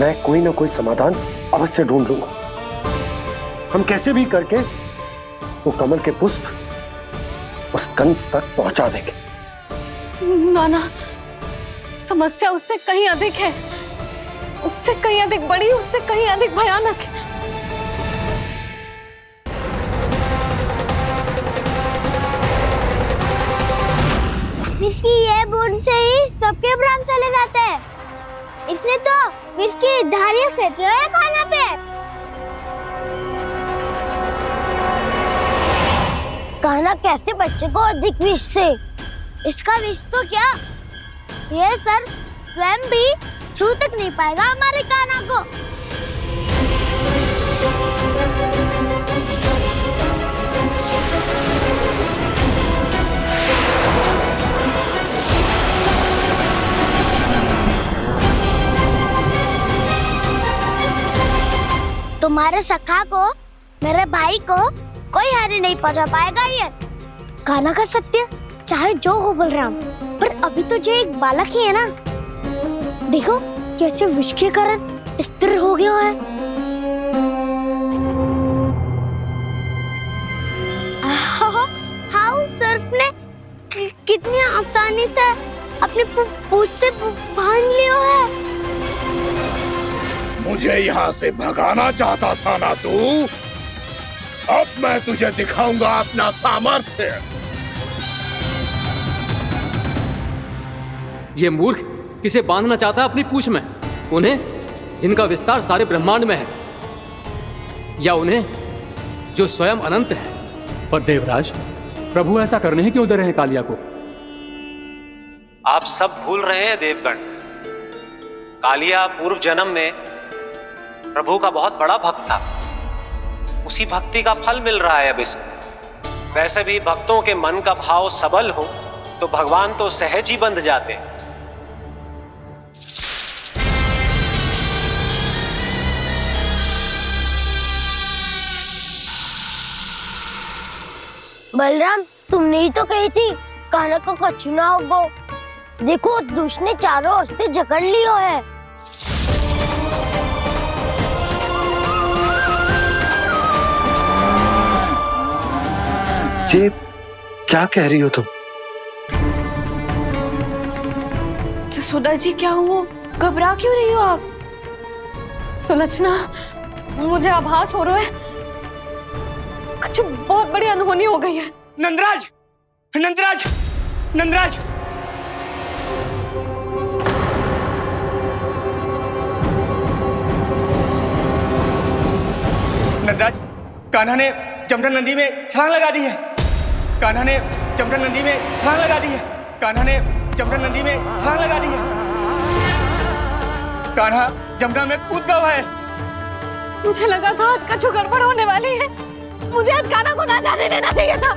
मैं कोई ना कोई समाधान अवश्य ढूंढ लूंगा। हम कैसे भी करके वो कमल के पुष्प उस कंस तक पहुंचा देंगे। नाना, समस्या उससे कहीं अधिक है, उससे कहीं अधिक बड़ी, उससे कहीं अधिक भयानक है। विस्की ये बूंद से ही सबके प्राण चले जाते हैं। इसने तो विस्की धारियां फेंकी है खाना पे। कान्हा कैसे बच्चे को अधिक विष से? इसका विष तो क्या, ये सर स्वयं भी छू तक नहीं पाएगा हमारे कान्हा को। तुम्हारे सखा को, मेरे भाई को कोई हानि नहीं पहुंचा पाएगा। ये कान्हा का सत्य चाहे जो हो बलराम, पर अभी तो जो एक बालक ही है ना। देखो कैसे विष के कारण स्थिर हो गया है। हाउ सर्फ ने कितनी आसानी से अपनी पूंछ से बांध लिया है। मुझे यहाँ से भगाना चाहता था ना तू? अब मैं तुझे दिखाऊंगा अपना सामर्थ्य। ये मूर्ख किसे बांधना चाहता है अपनी पूंछ में? उन्हें जिनका विस्तार सारे ब्रह्मांड में है, या उन्हें जो स्वयं अनंत है? पर देवराज, प्रभु ऐसा करने ही क्यों दे रहे हैं कालिया को? आप सब भूल रहे हैं देवगण। कालिया पूर्व जन्म में प्रभु का बहुत बड़ा भक्त था। उसी भक्ति का फल मिल रहा है अब इसे। वैसे भी भक्तों के मन का भाव सबल हो तो भगवान तो सहज ही बंध जाते हैं। बलराम, तुमने ही तो कही थी कान्हा को कछु ना होगो। देखो दुष्ट ने चारों ओर से जकड़ लियो है। ये क्या कह रही हो तुम? जसोदा जी, क्या हुआ? घबरा क्यों रही हो आप? सुलक्षणा, मुझे आभास हो रहा है कुछ बहुत बड़ी अनहोनी हो गई है। नंदराज, नंदराज, नंदराज! नंदराज, कान्हा ने जमुना नदी में छलांग लगा दी है। कान्हा ने जमुना नदी में छलांग लगा दी है। कान्हा ने जमुना नदी में छलांग लगा दी है। कान्हा जमुना में कूद गया है। मुझे लगा था आज कछु गड़बड़ होने वाली है। मुझे आज कान्हा को ना जाने देना चाहिए था।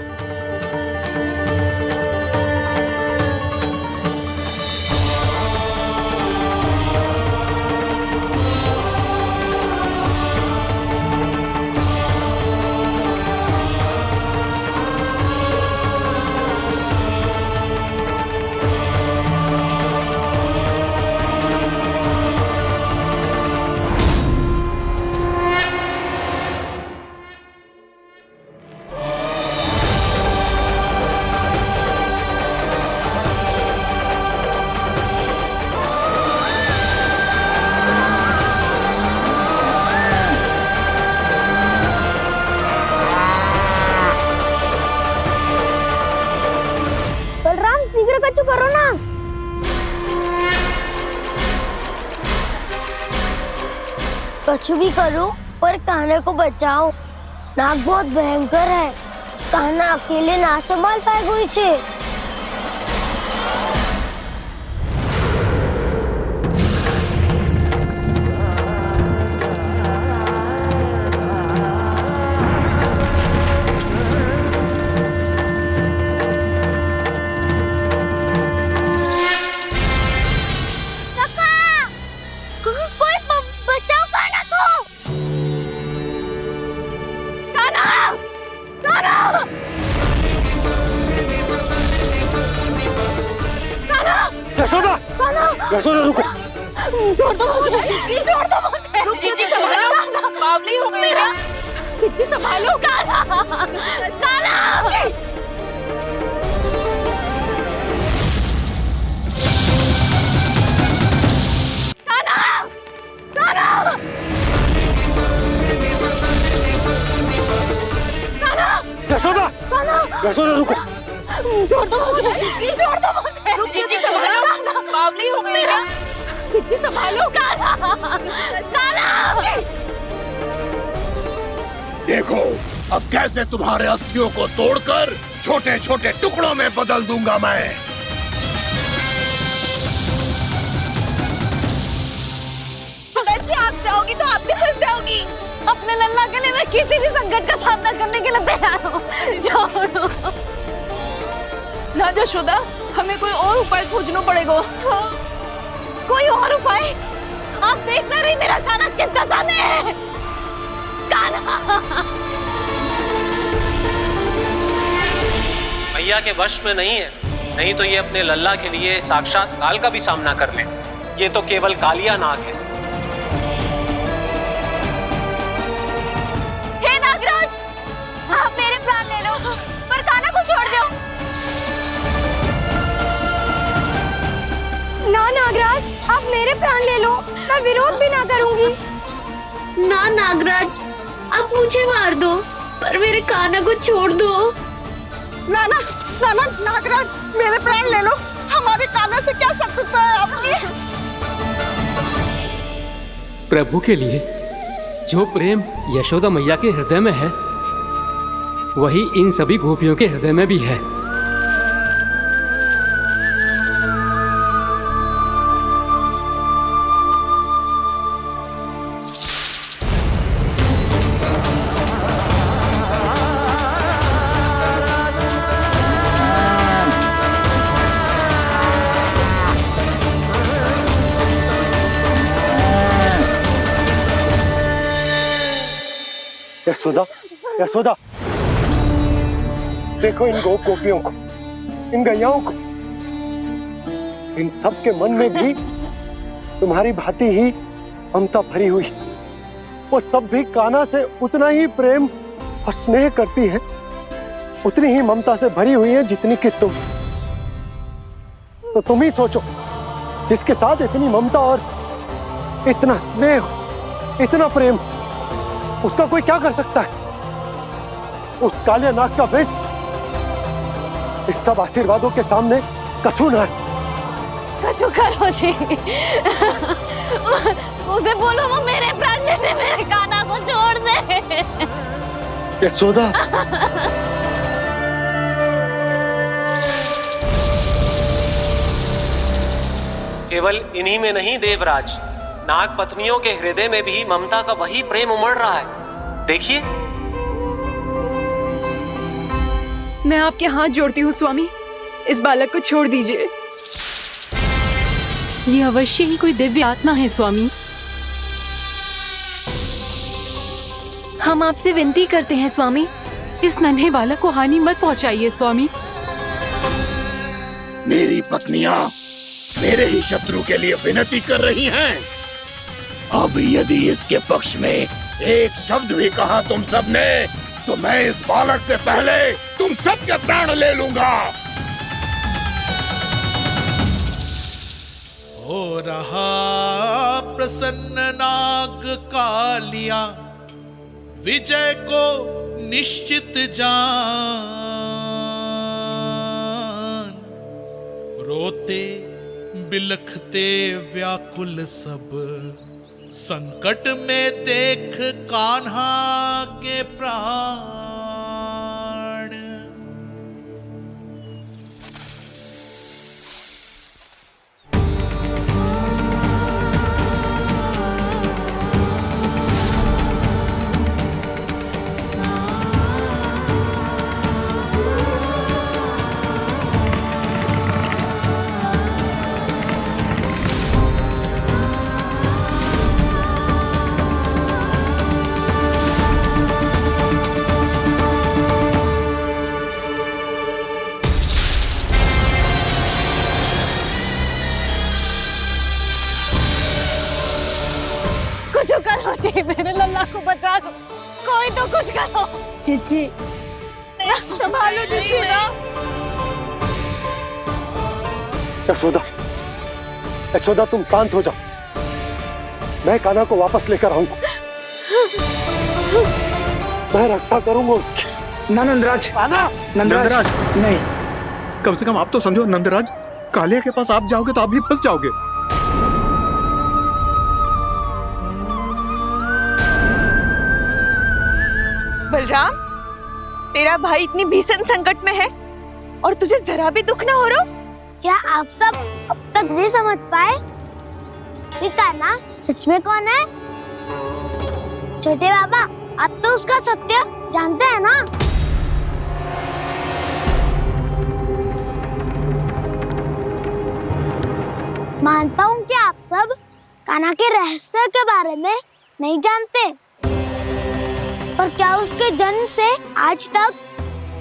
कुछ भी करो पर कान्हा को बचाओ। नाग बहुत भयंकर है, कान्हा अकेले ना संभाल पाएगा इसे। यशोदा रुको। छोड़ दो मुझे, छोड़ दो मुझे। जीजी संभालो, बावली हो गई क्या? जीजी संभालो। कान्हा, कान्हा। यशोदा, यशोदा रुको। छोड़ दो मुझे, छोड़ दो मुझे। जीजी संभालो, बावली हो गई क्या? जीजी संभालो। देखो अब कैसे तुम्हारे अस्थियों को तोड़कर छोटे छोटे टुकड़ों में बदल दूंगा मैं। सुदाची, आप जाओगी तो आप भी फंस जाओगी। अपने लल्ला के लिए मैं किसी भी संकट का सामना करने के लिए तैयार हूँ। छोड़ो ना यशोदा, हमें कोई और उपाय खोजना पड़ेगा। कोई और उपाय? आप देख ना रही मेरा कान्हा किस दशा में है। कान्हा मैया के वश में नहीं है, नहीं तो ये अपने लल्ला के लिए साक्षात काल का भी सामना कर ले। ये तो केवल कालिया नाग है। हे नागराज, आप मेरे प्राण ले लो पर कान्हा को छोड़ दो। ना नागराज, आप मेरे प्राण ले लो, मैं विरोध भी ना करूंगी। ना नागराज, आप मुझे मार दो पर मेरे कान्हा को छोड़ दो। ना ना ना ना नागराज, मेरे प्राण ले लो। हमारे कान्हा से क्या शत्रुता है आपकी? प्रभु के लिए जो प्रेम यशोदा मैया के हृदय में है, वही इन सभी गोपियों के हृदय में भी है। यशोदा, यशोदा, देखो इन गोपियों को, इन गैयाओं को। इन सब के मन में भी तुम्हारी भांति ही ममता भरी हुई। वो सब भी कान्हा से उतना ही प्रेम और स्नेह करती है, उतनी ही ममता से भरी हुई है जितनी कि तुम। तो तुम ही सोचो, जिसके साथ इतनी ममता और इतना स्नेह, इतना प्रेम, उसका कोई क्या कर सकता है? उस कालिया नाग का वेश इस सब आशीर्वादों के सामने कछु न है। कछु करो जी। उसे बोलो वो मेरे प्राण ले ले, मेरे कान्हा को छोड़ दे। यशोदा, केवल इन्हीं में नहीं देवराज, नाग पत्नियों के हृदय में भी ममता का वही प्रेम उमड़ रहा है। देखिए। मैं आपके हाथ जोड़ती हूँ स्वामी, इस बालक को छोड़ दीजिए। ये अवश्य ही कोई दिव्य आत्मा है स्वामी। हम आपसे विनती करते हैं स्वामी, इस नन्हे बालक को हानि मत पहुंचाइए स्वामी। मेरी पत्नियां मेरे ही शत्रु के लिए विनती कर रही हैं। अब यदि इसके पक्ष में एक शब्द भी कहा तुम सबने, तो मैं इस बालक से पहले तुम सबके प्राण ले लूंगा। हो रहा प्रसन्न नाग कालिया, विजय को निश्चित जान। रोते बिलखते व्याकुल सब संकट में देख कान्हा के प्राण। कुछ करो जी, मेरे लल्ला को बचा लो, कोई तो कुछ करो। जीजी संभालो जी सुना। यशोदा, यशोदा तुम शांत हो जाओ, मैं कान्हा को वापस लेकर आऊंगा, मैं रक्षा करूंगा उसकी। ना नंदराज, नंदराज नहीं, कम से कम आप तो समझो नंदराज, कालिया के पास आप जाओगे तो आप भी फंस जाओगे। बलराम, तेरा भाई इतनी भीषण संकट में है और तुझे जरा भी दुख ना हो रहा? क्या आप सब अब तक नहीं समझ पाए कि कान्हा सच में कौन है? छोटे बाबा, आप तो उसका सत्य जानते हैं ना? मानता हूँ कि आप सब कान्हा के रहस्य के बारे में नहीं जानते, पर क्या उसके जन्म से आज तक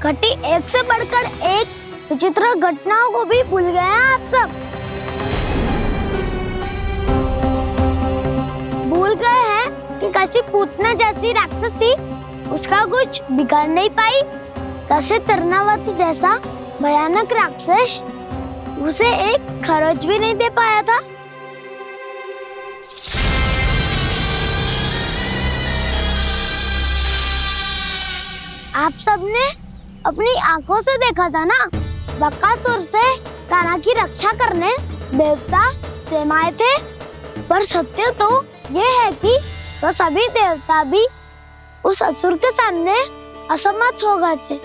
घटी एक से बढ़कर एक विचित्र घटनाओं को भी भूल गए हैं आप सब? भूल गए हैं कि कैसी पूतना जैसी राक्षसी उसका कुछ बिगाड़ नहीं पाई, कैसे तरनावती जैसा भयानक राक्षस उसे एक खरोच भी नहीं दे पाया था। आप सबने अपनी आंखों से देखा था ना, बकासुर से कान्हा की रक्षा करने देवता स्वयं आए थे, पर सत्य तो ये है कि वो सभी देवता भी उस असुर के सामने असमर्थ हो गए थे।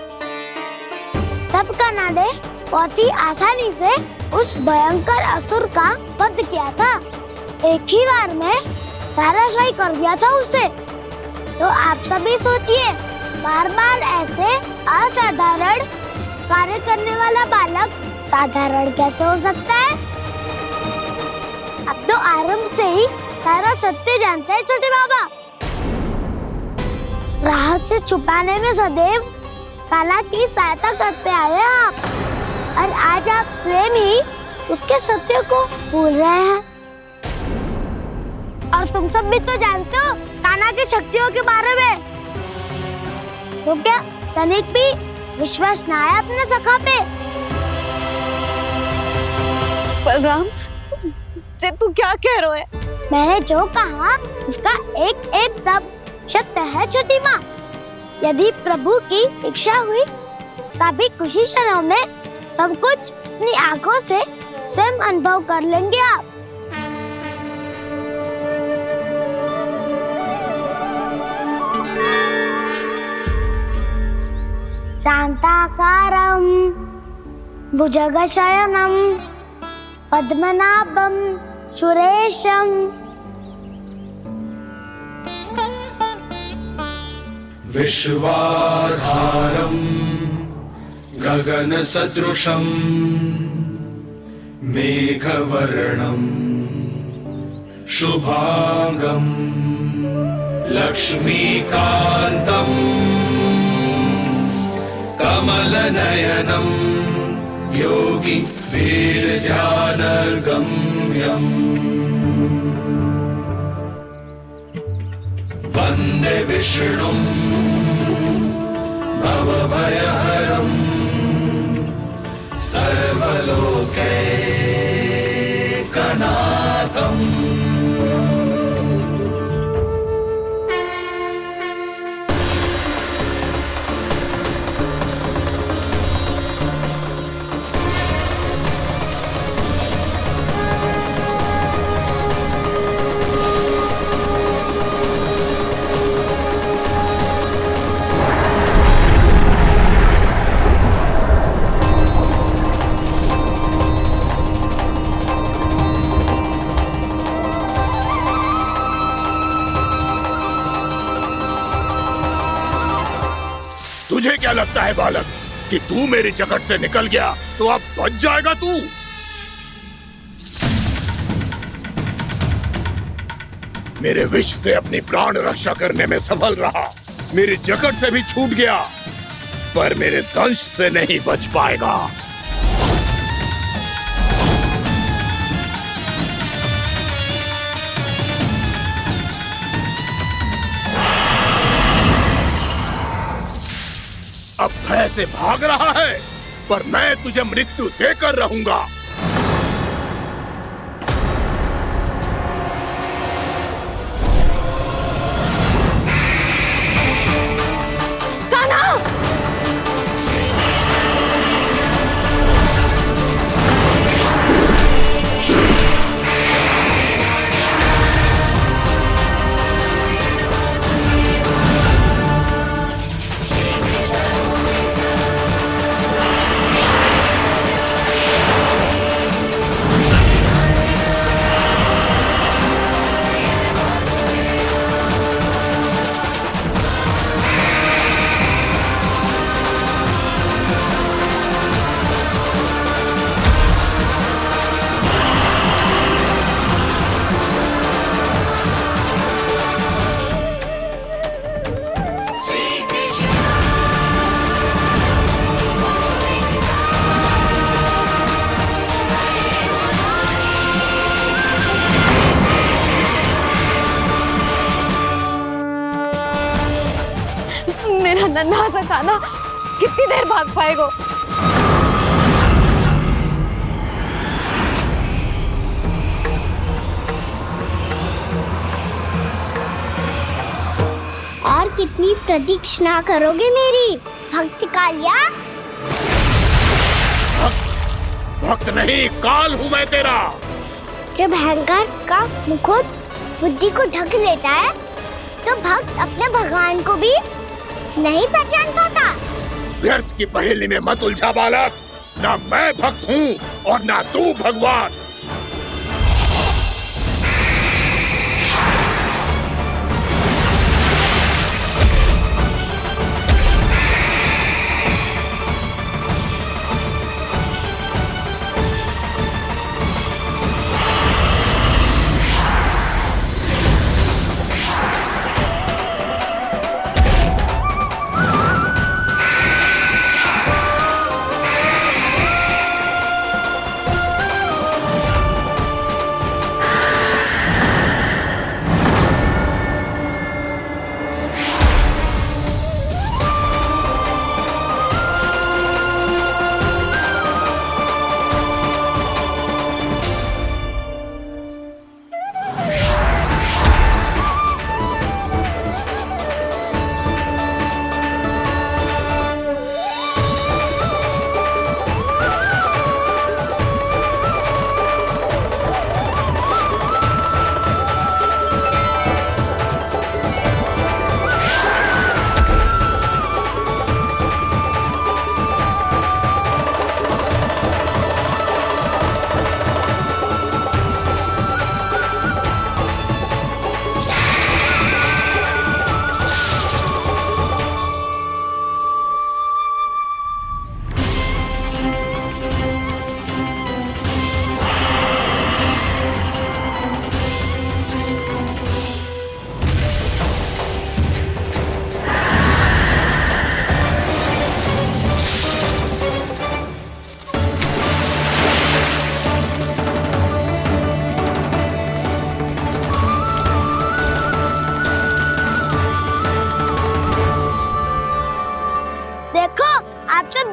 तब कान्हा ने बहुत ही आसानी से उस भयंकर असुर का वध किया था, एक ही बार में धराशायी कर दिया था उसे। तो आप सभी सोचिए, बार बार ऐसे असाधारण कार्य करने वाला बालक साधारण कैसे हो सकता है? अब तो आरंभ से ही सारा सत्य जानते हैं छोटे बाबा। रहस्य छुपाने में सदैव काला की सहायता करते आए आप, और आज आप स्वयं ही उसके सत्य को भूल रहे हैं। और तुम सब भी तो जानते हो कान्हा की शक्तियों के बारे में, तो क्या तनिक भी विश्वास ना है अपने सखा पे? बलराम जी, तू क्या कह रहे है? मैंने जो कहा उसका एक एक शब्द सत्य है छोटी माँ। यदि प्रभु की इच्छा हुई तभी कुछ ही क्षणों में सब कुछ अपनी आंखों से स्वयं अनुभव कर लेंगे आप। शांताकारं भुजगशयनं पद्मनाभं सुरेशं विश्वाधारं गगनसदृशं मेघवर्णं शुभांगं लक्ष्मीकान्तं कमलनयनं योगी वीरध्यानगम्यं वन्दे विष्णुं भवभयहरं सर्वलोकैकनाथम्। तुझे क्या लगता है बालक कि तू मेरी जकड़ से निकल गया तो अब बच जाएगा तू? मेरे विष से अपनी प्राण रक्षा करने में सफल रहा, मेरी जकड़ से भी छूट गया, पर मेरे दंश से नहीं बच पाएगा। अब भय से भाग रहा है, पर मैं तुझे मृत्यु देकर रहूंगा। मेरा नन्हा सा कान्हा कितनी देर भाग पाएगा? और कितनी प्रतीक्षा करोगे मेरी भक्त कालिया? भक्त नहीं, काल हूं मैं तेरा। जब अहंकार का मुकुट बुद्धि को ढक लेता है तो भक्त अपने भगवान को भी नहीं पहचान पाता। व्यर्थ की पहेली में मत उलझा बालक, ना मैं भक्त हूँ और ना तू भगवान।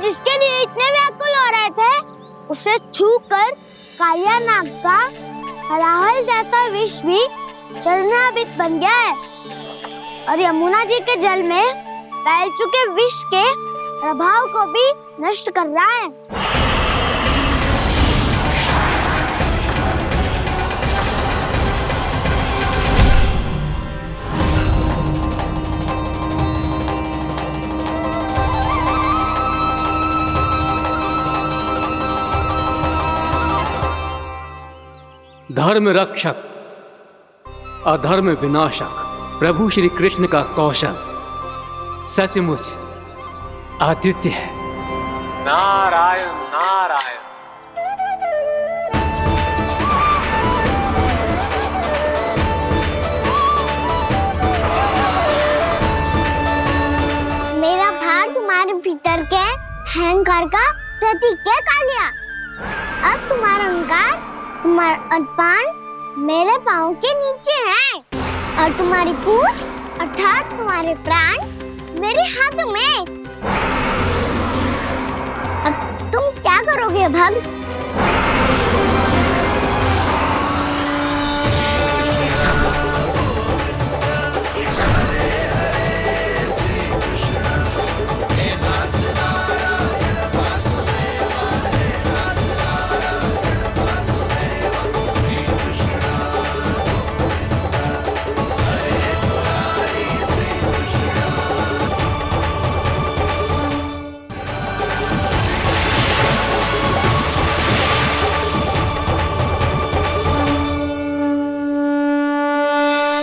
जिसके लिए इतने व्याकुल हो रहे थे, उसे छूकर कालिया नाग का हलाहल जैसा विष भी चरणामृत बन गया है और यमुना जी के जल में फैल चुके विष के प्रभाव को भी नष्ट कर रहा है। धर्म रक्षक, अधर्म विनाशक प्रभु श्री कृष्ण का कौशल सचमुच आदित्य है। नारायण नारायण। मेरा भार तुम्हारे भीतर के अहंकार का प्रतीक है कालिया। अब तुम्हारा अहंकार, तुम्हारा अनपान मेरे पाँव के नीचे है और तुम्हारी पूंछ अर्थात तुम्हारे प्राण मेरे हाथ में। अब तुम क्या करोगे भक्त?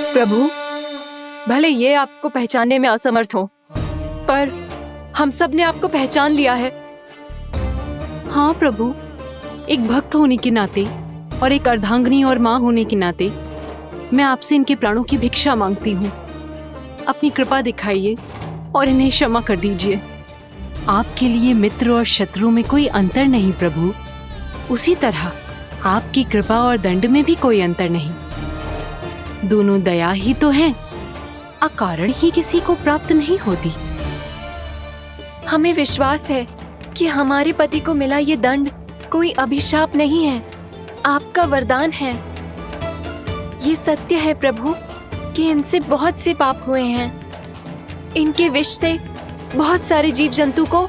प्रभु, भले ये आपको पहचानने में असमर्थ हो, पर हम सब ने आपको पहचान लिया है। हाँ प्रभु, एक भक्त होने के नाते और एक अर्धांगिनी और माँ होने के नाते मैं आपसे इनके प्राणों की भिक्षा मांगती हूँ। अपनी कृपा दिखाइए और इन्हें क्षमा कर दीजिए। आपके लिए मित्र और शत्रु में कोई अंतर नहीं प्रभु। उसी तरह आपकी कृपा और दंड में भी कोई अंतर नहीं। दोनों दया ही तो हैं, अकारण ही किसी को प्राप्त नहीं होती। हमें विश्वास है कि हमारे पति को मिला ये दंड कोई अभिशाप नहीं है, आपका वरदान है। ये सत्य है प्रभु कि इनसे बहुत से पाप हुए हैं। इनके विष से बहुत सारे जीव जंतु को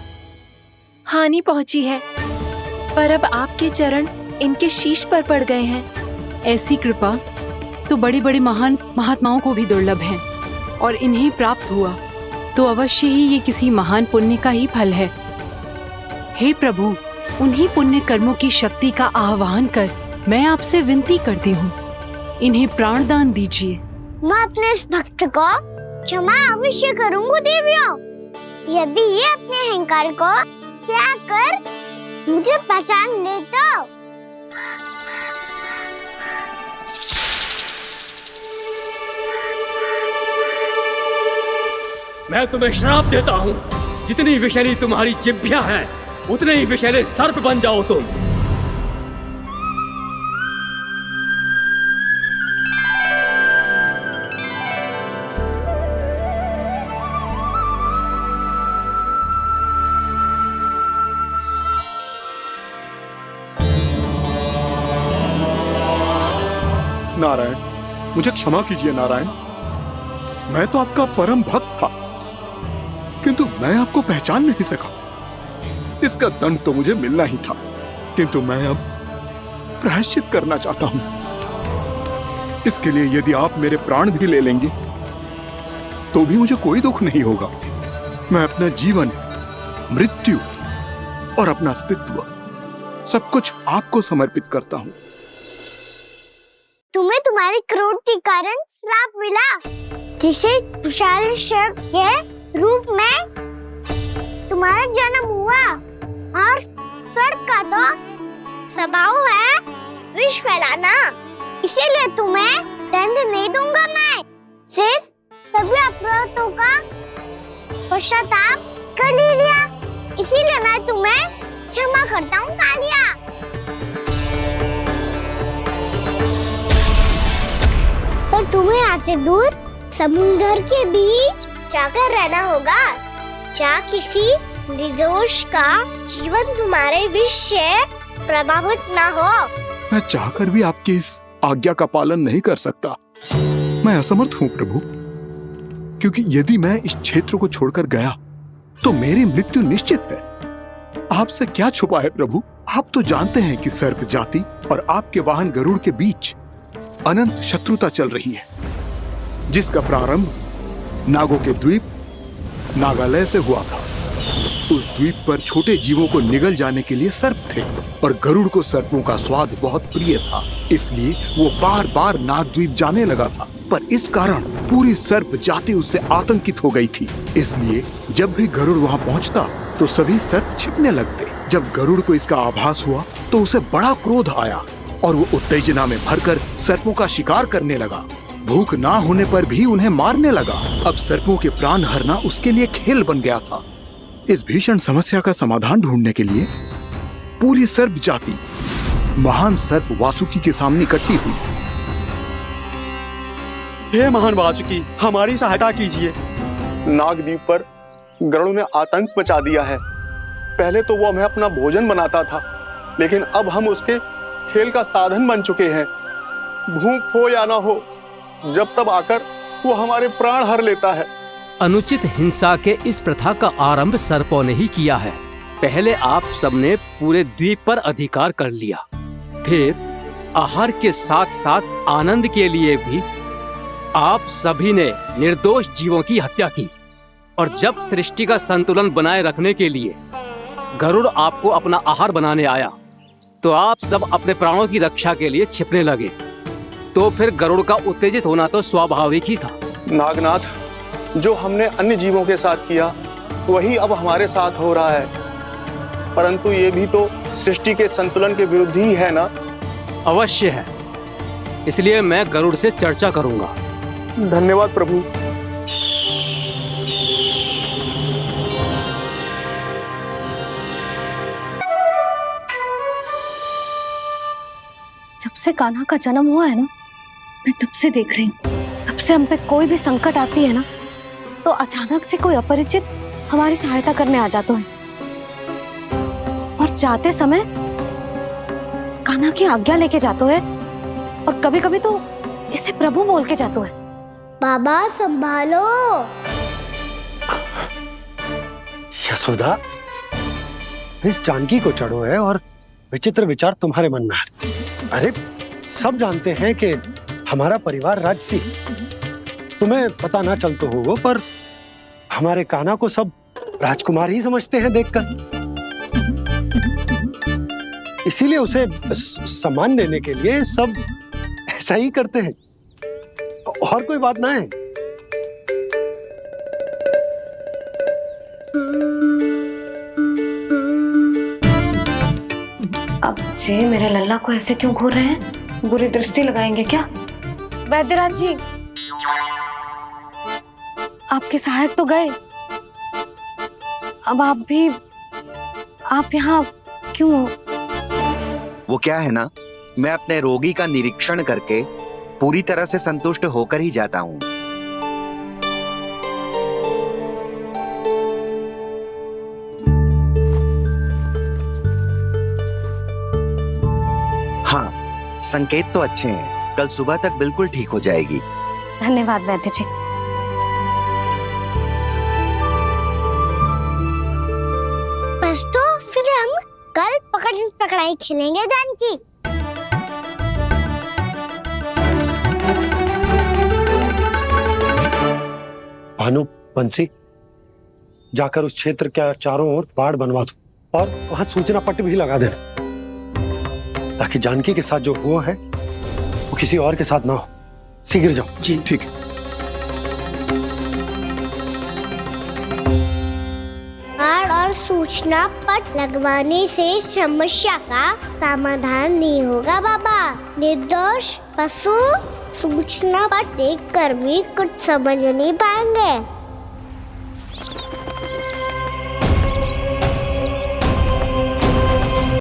हानि पहुंची है, पर अब आपके चरण इनके शीश पर पड़ गए हैं। ऐसी कृपा तो बड़े बड़े महान महात्माओं को भी दुर्लभ है, और इन्हें प्राप्त हुआ तो अवश्य ही ये किसी महान पुण्य का ही फल है। हे प्रभु, उन्हीं पुण्य कर्मों की शक्ति का आह्वान कर मैं आपसे विनती करती हूँ, इन्हें प्राण दान दीजिए। मैं अपने इस भक्त को क्षमा अवश्य करूंगी देवियों, यदि ये अपने अहंकार को त्याग कर मुझे पहचान ले तो। मैं तुम्हें श्राप देता हूँ, जितनी विषैली तुम्हारी जिह्वा है उतने ही विषैले सर्प बन जाओ तुम। नारायण, मुझे क्षमा कीजिए नारायण। मैं तो आपका परम भक्त था, किंतु मैं आपको पहचान नहीं सका। इसका दंड तो मुझे मिलना ही था, किंतु मैं अब प्रायश्चित करना चाहता हूं। इसके लिए यदि आप मेरे प्राण भी ले लेंगे तो भी मुझे कोई दुख नहीं होगा। मैं अपना जीवन, मृत्यु और अपना अस्तित्व सब कुछ आपको समर्पित करता हूं। तुम्हें तुम्हारी क्रोध के कारण श्राप मिला, जिसे विशाल सर्प के रूप में तुम्हारा जन्म हुआ, और सर्प का तो स्वभाव है विष फैलाना। इसीलिए तुम्हें दंड नहीं दूंगा मैं, सिर्फ सभी अपराधों का पश्चाताप कर लिया। इसीलिए मैं तुम्हें क्षमा करता हूँ कालिया। पर तुम्हें यहाँ से दूर समुद्र के बीच जाकर रहना होगा, जहाँ किसी निर्दोष का जीवन तुम्हारे विष से प्रभावित ना हो। मैं चाहकर भी आपकी इस आज्ञा का पालन नहीं कर सकता। मैं असमर्थ हूँ प्रभु, क्योंकि यदि मैं इस क्षेत्र को छोड़कर गया तो मेरी मृत्यु निश्चित है। आपसे क्या छुपा है प्रभु? आप तो जानते हैं कि सर्प जाति और आपके वाहन गरुड़ के बीच अनंत शत्रुता चल रही है, जिसका प्रारंभ नागों के द्वीप नागालय से हुआ था। उस द्वीप पर छोटे जीवों को निगल जाने के लिए सर्प थे, और गरुड़ को सर्पों का स्वाद बहुत प्रिय था, इसलिए वो बार बार नागद्वीप जाने लगा था। पर इस कारण पूरी सर्प जाति उससे आतंकित हो गई थी। इसलिए जब भी गरुड़ वहां पहुंचता तो सभी सर्प छिपने लगते। जब गरुड़ को इसका आभास हुआ तो उसे बड़ा क्रोध आया और वो उत्तेजना में भरकर सर्पों का शिकार करने लगा। भूख ना होने पर भी उन्हें मारने लगा। अब सर्पों के प्राण हरना उसके लिए खेल बन गया था। इस भीषण समस्या का समाधान ढूंढने के लिए पूरी सर्प जाति महान सर्प वासुकी के सामने इकट्ठी हुई। हे महान वासुकी, हमारी सहायता कीजिए। नागद्वीप पर गरुड़ ने आतंक मचा दिया है। पहले तो वो हमें अपना भोजन बनाता था, लेकिन अब हम उसके खेल का साधन बन चुके हैं। भूख हो या ना हो, जब तब आकर वो हमारे प्राण हर लेता है। अनुचित हिंसा के इस प्रथा का आरंभ सर्पों ने ही किया है। पहले आप सबने पूरे द्वीप पर अधिकार कर लिया, फिर आहार के साथ साथ आनंद के लिए भी आप सभी ने निर्दोष जीवों की हत्या की। और जब सृष्टि का संतुलन बनाए रखने के लिए गरुड़ आपको अपना आहार बनाने आया तो आप सब अपने प्राणों की रक्षा के लिए छिपने लगे। तो फिर गरुड़ का उत्तेजित होना तो स्वाभाविक ही था। नागनाथ, जो हमने अन्य जीवों के साथ किया वही अब हमारे साथ हो रहा है, परंतु ये भी तो सृष्टि के संतुलन के विरुद्ध ही है ना? अवश्य है, इसलिए मैं गरुड़ से चर्चा करूंगा। धन्यवाद प्रभु। जब से कान्हा का जन्म हुआ है ना, मैं तब से देख रही हूँ, तब से हम पे कोई भी संकट आती है ना तो अचानक से कोई अपरिचित हमारी सहायता करने आ जाते हैं और जाते समय कान्हा की आज्ञा लेके जाते हैं और कभी कभी तो इसे प्रभु बोल के जाते हैं। बाबा संभालो। यशोदा, इस जानकी को चढ़ो है और विचित्र विचार तुम्हारे मन में है। अरे सब जानते हैं कि हमारा परिवार राजसी, तुम्हें पता ना चलता होगा, पर हमारे कान्हा को सब राजकुमार ही समझते हैं देखकर। इसीलिए उसे सम्मान देने के लिए सब ऐसा ही करते हैं, और कोई बात ना है। अब जी मेरे लल्ला को ऐसे क्यों घूर रहे हैं? बुरी दृष्टि लगाएंगे क्या? वैद्यराज जी, आपके सहायक तो गए, अब आप यहाँ क्यों हो? वो क्या है ना, मैं अपने रोगी का निरीक्षण करके पूरी तरह से संतुष्ट होकर ही जाता हूँ। हाँ, संकेत तो अच्छे हैं, कल सुबह तक बिल्कुल ठीक हो जाएगी। धन्यवाद वैद्य जी। बस तो फिर हम कल पकड़न पकड़ाई खेलेंगे जानकी। भानु, बंसी, जाकर उस क्षेत्र के चारों ओर बाड़ बनवा दो और वहां सूचना पट्ट भी लगा देना, ताकि जानकी के साथ जो हुआ है वो किसी और के साथ ना हो। शीघ्र जाओ। जी ठीक है। बाड़ और सूचना पट लगवाने से समस्या का समाधान नहीं होगा बाबा। निर्दोष पशु सूचना पट देखकर भी कुछ समझ नहीं पाएंगे।